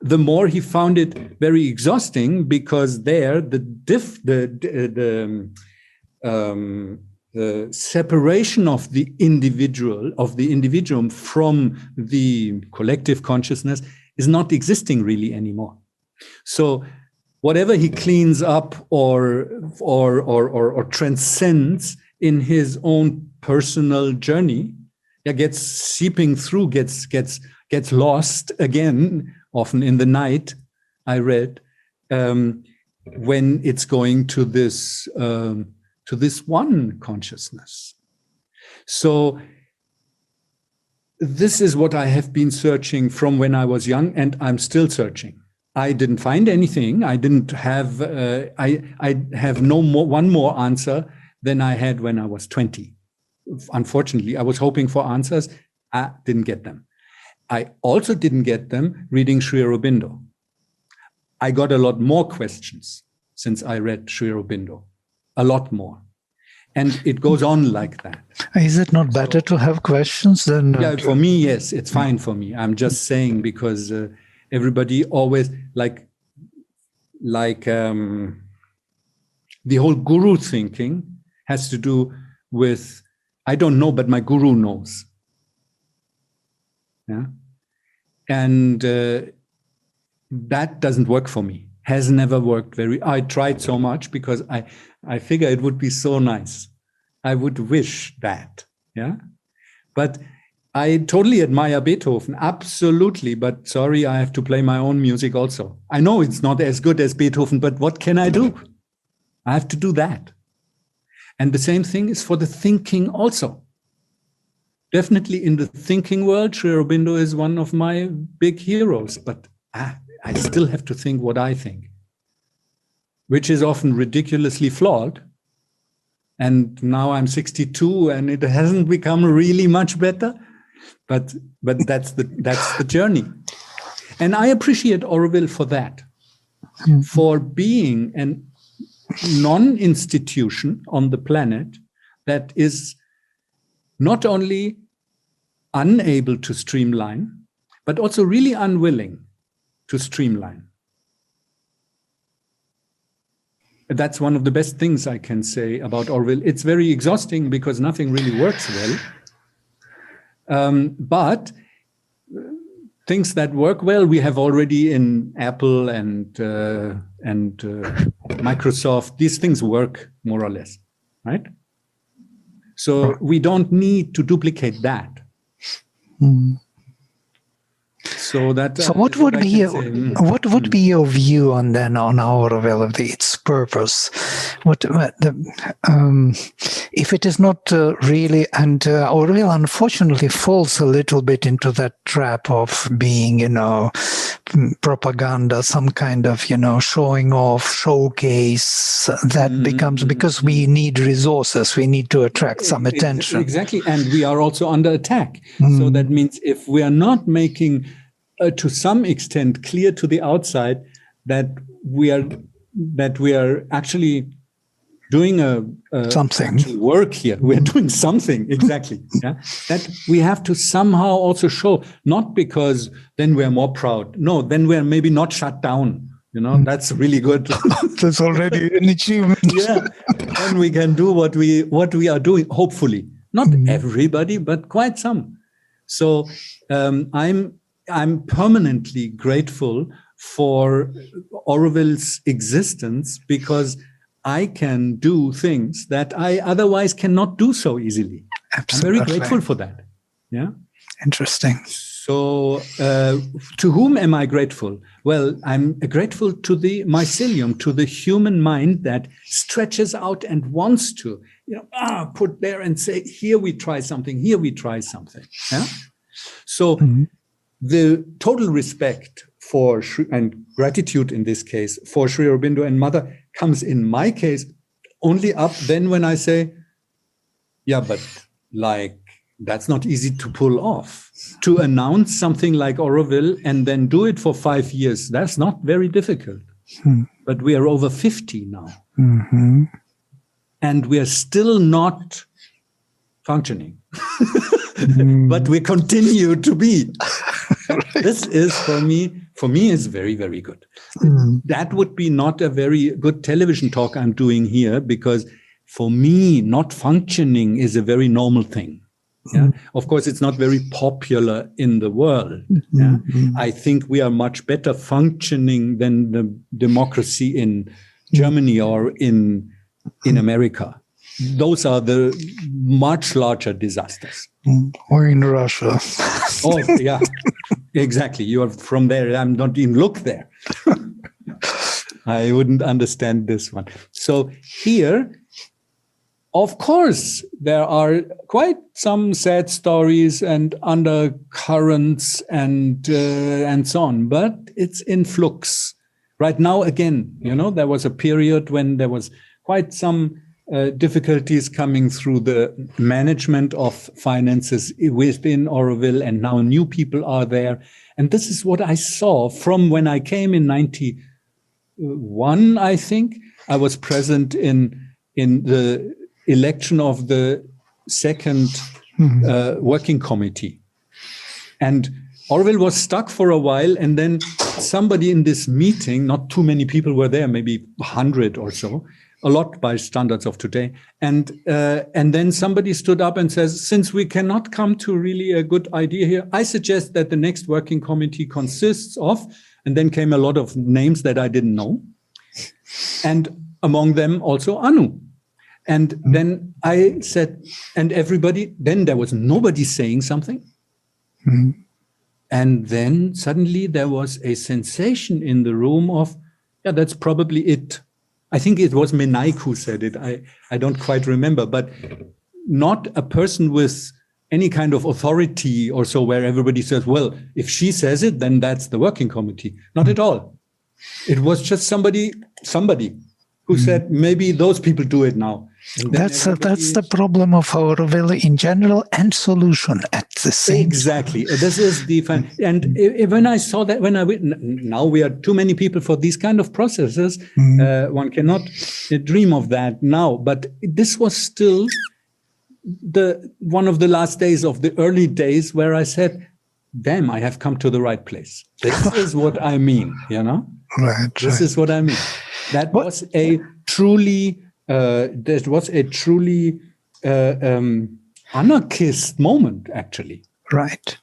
the more he found it very exhausting, because there the separation of the individuum from the collective consciousness is not existing really anymore. So whatever he cleans up or transcends in his own personal journey, gets seeping through, gets lost again, often in the night, I read, when it's going to this one consciousness. So this is what I have been searching from when I was young, and I'm still searching. I didn't find anything. I didn't have, I have one more answer than I had when I was 20. Unfortunately, I was hoping for answers. I didn't get them. I also didn't get them reading Sri Aurobindo. I got a lot more questions since I read Sri Aurobindo, a lot more. And it goes on like that. Is it not better to have questions than... Yeah, for me, yes, it's fine for me. I'm just saying, because everybody always, like the whole guru thinking has to do with, I don't know, but my guru knows. Yeah. And that doesn't work for me. Has never worked I tried so much, because I figure it would be so nice. I would wish that, yeah. But I totally admire Beethoven, absolutely. But sorry, I have to play my own music also. I know it's not as good as Beethoven, but what can I do? I have to do that. And the same thing is for the thinking also. Definitely in the thinking world, Sri Aurobindo is one of my big heroes, but I still have to think what I think, which is often ridiculously flawed. And now I'm 62 and it hasn't become really much better, but that's the journey. And I appreciate Aurobindo for that, for being a non-institution on the planet that is not only unable to streamline, but also really unwilling to streamline. That's one of the best things I can say about Aurobindo. It's very exhausting because nothing really works well. But things that work well, we have already in Apple and Microsoft. These things work more or less, right? So we don't need to duplicate that. So that. So what would be your view on then on Aurobindo, its purpose? If it is not really, and Aurobindo unfortunately falls a little bit into that trap of being, propaganda, some kind of, showing off, showcase that becomes, because we need resources, we need to attract some attention. Exactly, and we are also under attack. So that means if we are not making to some extent clear to the outside that we are actually doing something work here. We're doing something, exactly. Yeah, that we have to somehow also show, not because then we're more proud. No, then we're maybe not shut down. That's really good. That's already an achievement. Yeah, then we can do what we are doing. Hopefully, not everybody, but quite some. So I'm permanently grateful for Auroville's existence, because I can do things that I otherwise cannot do so easily. Absolutely. I'm very grateful for that. Yeah. Interesting. So to whom am I grateful? Well, I'm grateful to the mycelium, to the human mind that stretches out and wants to, put there and say, here we try something, here we try something. Yeah. So the total respect for and gratitude in this case for Sri Aurobindo and Mother comes in my case only up then when I say, yeah, but that's not easy to pull off. To announce something like Auroville and then do it for 5 years, that's not very difficult. But we are over 50 now. And we are still not functioning. But we continue to be. This is for me is very, very good. That would be not a very good television talk I'm doing here, because for me, not functioning is a very normal thing. Yeah. Of course, it's not very popular in the world. Yeah. I think we are much better functioning than the democracy in Germany or in America. Those are the much larger disasters. Or in Russia. Oh, yeah, exactly. You are from there. I'm not even look there. I wouldn't understand this one. So here, of course, there are quite some sad stories and undercurrents and so on, but it's in flux. Right now, again, there was a period when there was quite some difficulties coming through the management of finances within Auroville, and now new people are there. And this is what I saw from when I came in 91, I think. I was present in the election of the second working committee. And Auroville was stuck for a while, and then somebody in this meeting, not too many people were there, maybe 100 or so, a lot by standards of today. And then somebody stood up and says, since we cannot come to really a good idea here, I suggest that the next working committee consists of, and then came a lot of names that I didn't know. And among them also Anu. And then I said, and everybody, then there was nobody saying something. And then suddenly there was a sensation in the room of, yeah, that's probably it. I think it was Menaik who said it. I don't quite remember, but not a person with any kind of authority or so where everybody says, well, if she says it, then that's the working committee. Not at all. It was just somebody who said, maybe those people do it now. That's the problem of Auroville in general and solution at the same time. Exactly. This is the fun. And when I saw that, now we are too many people for these kind of processes. One cannot dream of that now. But this was still one of the last days of the early days where I said, damn, I have come to the right place. This is what I mean, Right. This is what I mean. That was a truly anarchist moment, actually. Right.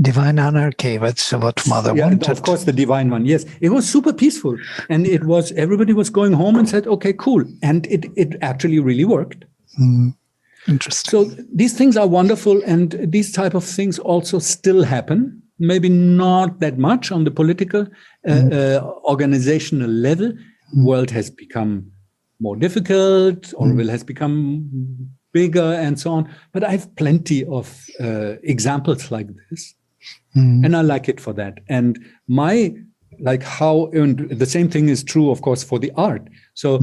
Divine anarchy, that's what Mother wanted. Of course, the divine one. Yes, it was super peaceful, and everybody was going home and said, "Okay, cool," and it actually really worked. Interesting. So these things are wonderful, and these type of things also still happen. Maybe not that much on the political, organizational level. World has become more difficult. Orwell has become bigger, and so on. But I have plenty of examples like this. And I like it for that. And and the same thing is true, of course, for the art. So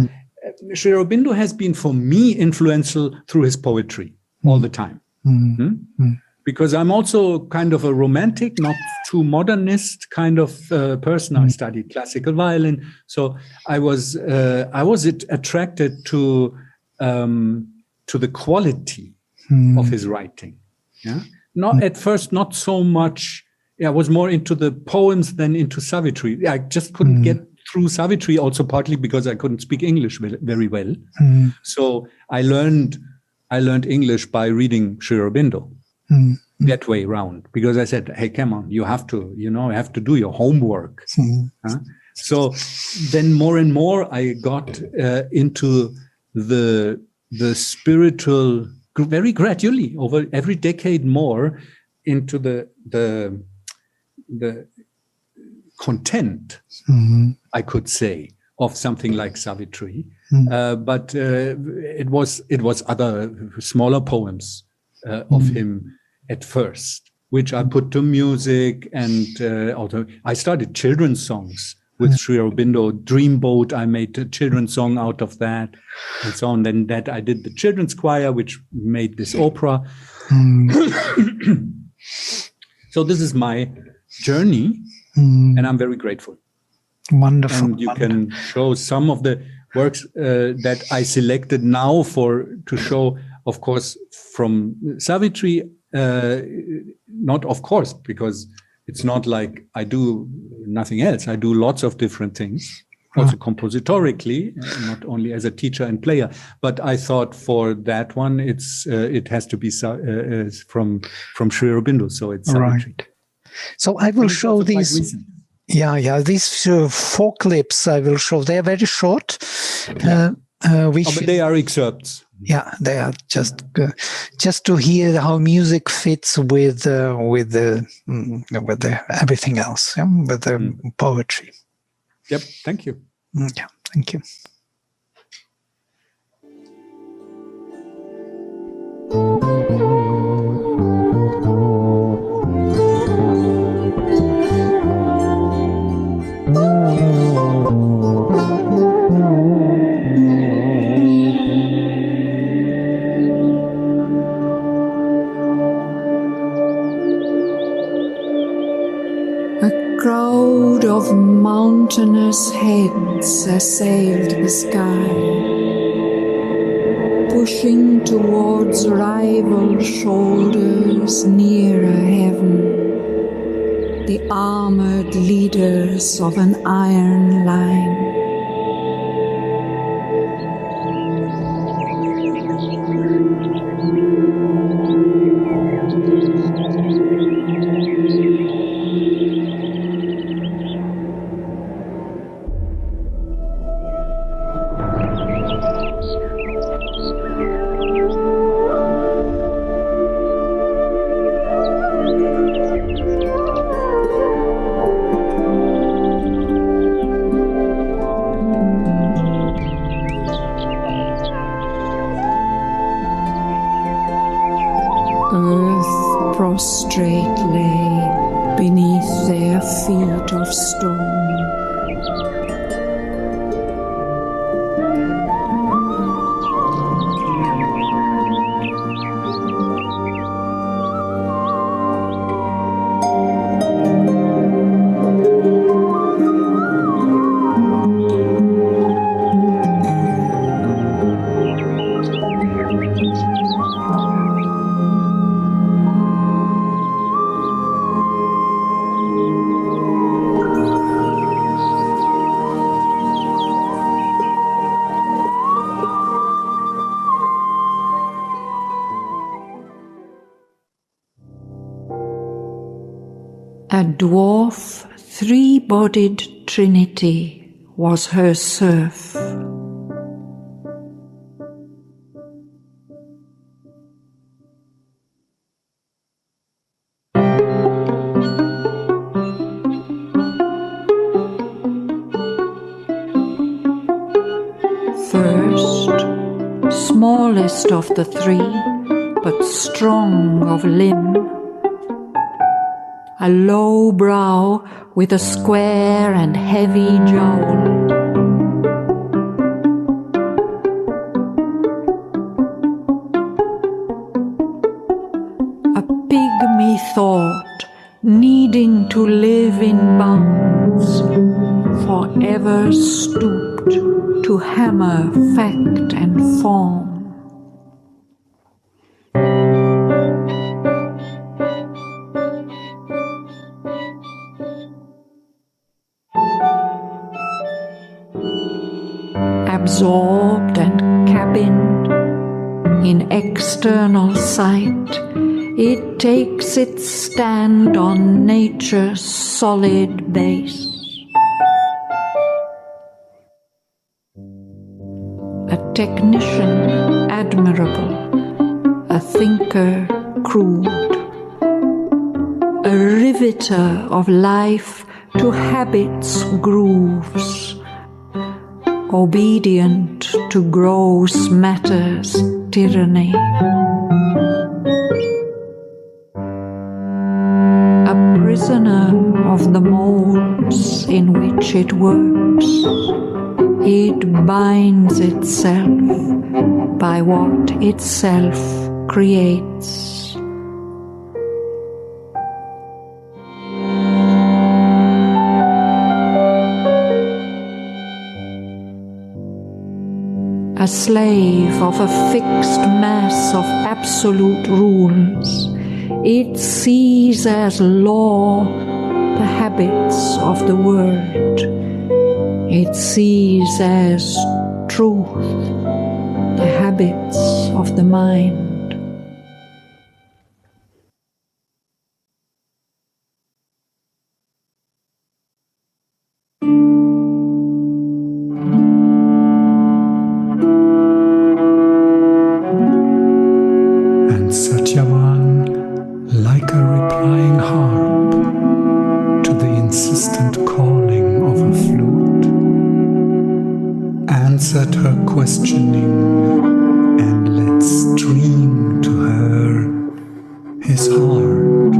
Sri Aurobindo has been, for me, influential through his poetry all the time. Because I'm also kind of a romantic, not too modernist kind of person. I studied classical violin. So I was attracted to the quality of his writing. Yeah. Not at first, not so much. I was more into the poems than into Savitri. I just couldn't get through Savitri, also partly because I couldn't speak English very well. So I learned English by reading Sri Aurobindo that way around, because I said, "Hey, come on, you have to do your homework." So then more and more I got into the spiritual, very gradually, over every decade more, into the content, I could say, of something like Savitri. But it was other smaller poems of him at first, which I put to music, and also I started children's songs with Sri Aurobindo. Dreamboat, I made a children's song out of that, and so on. Then that I did the children's choir, which made this opera. So this is my journey, and I'm very grateful. Wonderful. And you can show some of the works that I selected now to show, of course, from Savitri. Not of course, because it's not like I do nothing else. I do lots of different things, also compositorically, not only as a teacher and player. But I thought for that one, it has to be from Sri Aurobindo. So it's Savitri. Right. So I will show these. These 4 clips I will show. They are very short. But they are excerpts. Yeah, they are just to hear how music fits with everything else, with the poetry. Yep. Thank you. Yeah. Thank you. A crowd of mountainous heads assailed the sky, pushing towards rival shoulders nearer heaven, the armored leaders of an iron line. Earth prostrate lay beneath their feet of stone. A dwarf, three-bodied trinity was her serf. First, smallest of the three, but strong of limb, a low brow with a square and heavy jowl. A pygmy thought, needing to live in bounds, forever stooped to hammer fact and form. Absorbed and cabined in external sight, it takes its stand on nature's solid base. A technician admirable, a thinker crude, a riveter of life to habit's grooves, obedient to gross matter's tyranny. A prisoner of the molds in which it works, it binds itself by what itself creates. A slave of a fixed mass of absolute rules, it sees as law the habits of the world. It sees as truth the habits of the mind. And Satyavan, like a replying harp to the insistent calling of a flute, answered her questioning and let stream to her his heart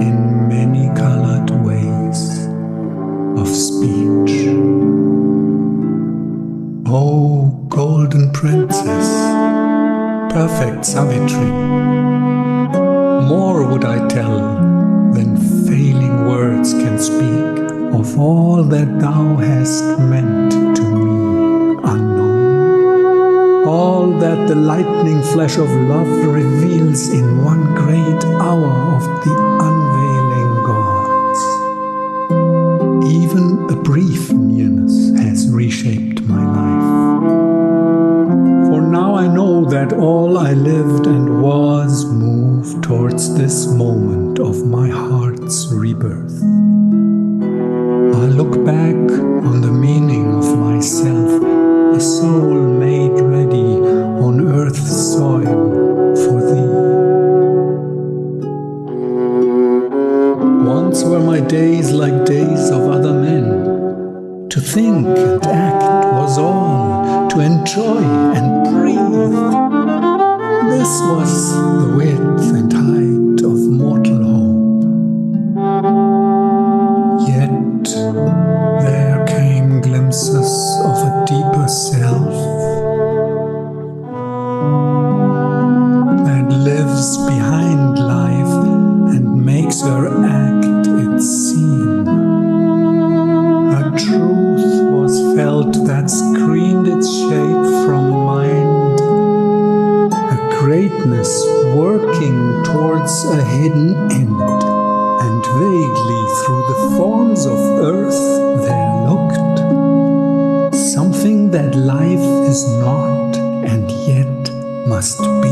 in many-colored ways of speech. O golden princess, perfect Savitri, more would I tell than failing words can speak of all that thou hast meant to me unknown, all that the lightning flash of love reveals in one great hour of the unveiling gods. Even a brief nearness has reshaped my life. For now I know that all I lived and was moved towards this moment of my heart's rebirth. I look back on the meaning of myself, a soul made ready on earth's soil for thee. Once were my days like days of other men. To think and act was all, to enjoy and breathe. This was the width and height of mortal hope. Yet there came glimpses of a deeper self that lives behind life and makes her act its scene. A truth was felt that screened its shape from mind, a greatness working towards a hidden end, and vaguely through the forms of earth there looked something that life is not and yet must be.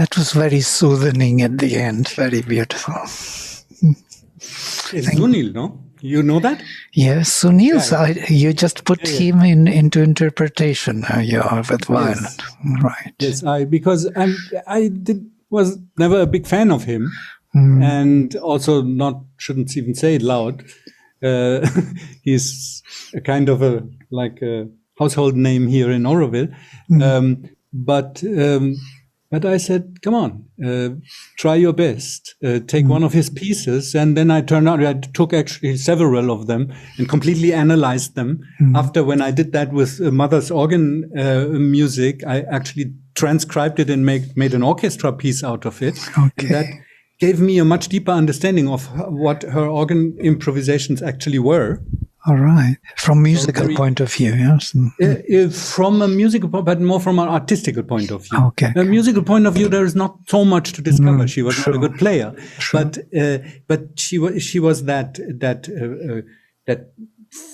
That was very soothing at the end. Very beautiful. It's Sunil, no? You know that? Yes, Sunil. Yeah. You just put him into interpretation. With violin, right? Yes, because was never a big fan of him, and also shouldn't even say it loud. He's a kind of a household name here in Aurobindo, but I said, come on, try your best, take one of his pieces. And then I took actually several of them and completely analyzed them. After, when I did that with Mother's organ music, I actually transcribed it and made an orchestra piece out of it. Okay. And that gave me a much deeper understanding of what her organ improvisations actually were. All right. From musical point of view, yes? From a musical, but more from an artistical point of view. Okay. A musical point of view, there is not so much to discover. She was not a good player, but she was that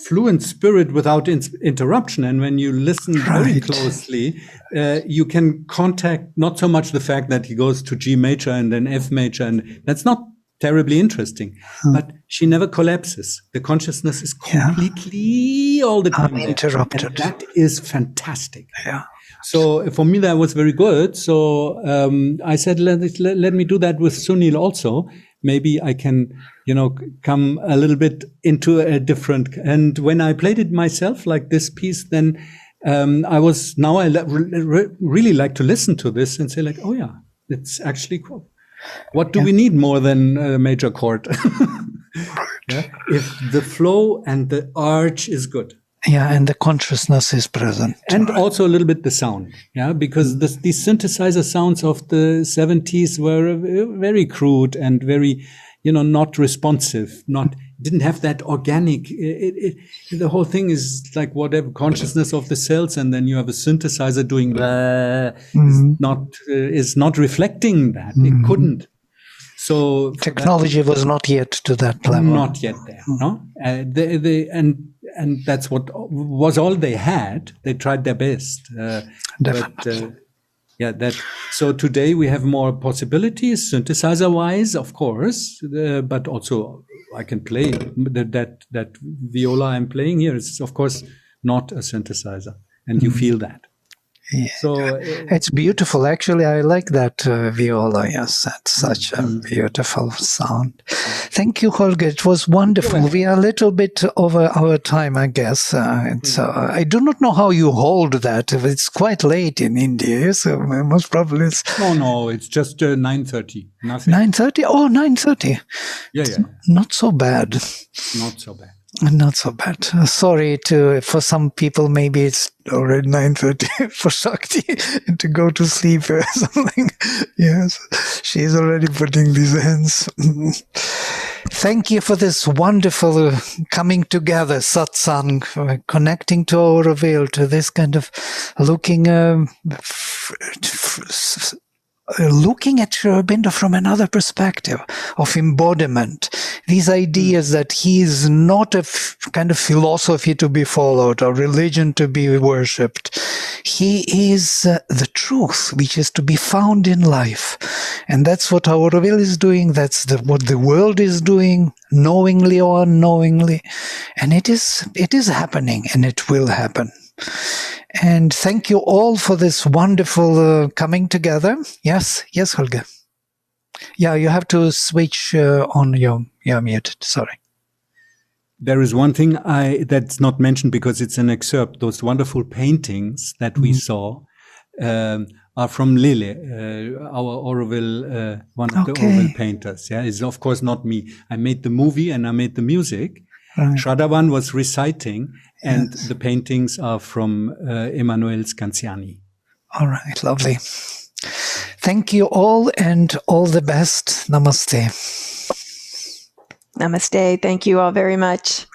fluent spirit without interruption. And when you listen very closely, you can contact not so much the fact that he goes to G major and then F major, and that's not terribly interesting, but she never collapses. The consciousness is completely all the time uninterrupted. And that is fantastic. Yeah. So for me, that was very good. So I said, let me do that with Sunil also. Maybe I can, come a little bit into a different. And when I played it myself, like this piece, then I really like to listen to this and say, like, oh yeah, it's actually cool. What do we need more than a major chord? If the flow and the arch is good. Yeah, and the consciousness is present. And also a little bit the sound, because these synthesizer sounds of the 70s were very crude and very, not responsive, didn't have that organic. The whole thing is like whatever consciousness of the cells, and then you have a synthesizer doing is not reflecting that. It couldn't. So technology was not yet to that level. Not yet there. No, and that's what was all they had. They tried their best. Definitely. So today we have more possibilities, synthesizer-wise, of course, but also I can play that viola I'm playing here is, of course, not a synthesizer, and you feel that. Yeah. So it's beautiful. Actually, I like that viola. Yes, that's such a beautiful sound. Thank you, Holger. It was wonderful. We are a little bit over our time, I guess. I do not know how you hold that. It's quite late in India, so most probably it's... No, it's just 9:30. Nothing. 9:30? Oh, 9:30. Yeah. Not so bad. Not so bad. Not so bad. Sorry for some people, maybe it's already 9:30 for Shakti to go to sleep or something. Yes, she's already putting these hands. Thank you for this wonderful coming together, satsang, connecting to Aurobindo, to this kind of looking at Aurobindo from another perspective of embodiment. These ideas that he is not a kind of philosophy to be followed or religion to be worshipped. He is the truth, which is to be found in life. And that's what Aurobindo is doing. That's what the world is doing, knowingly or unknowingly. And it is happening, and it will happen. And thank you all for this wonderful coming together. Yes, Holger. Yeah, you have to switch on your muted. Sorry. There is one thing that's not mentioned because it's an excerpt. Those wonderful paintings that we saw are from Lille, our Aurobindo, one of the Aurobindo painters. Yeah, it's of course not me. I made the movie and I made the music. Right. Shraddhavan was reciting, and the paintings are from Emanuele Scanziani. All right, lovely. Thank you all, and all the best. Namaste. Namaste. Thank you all very much.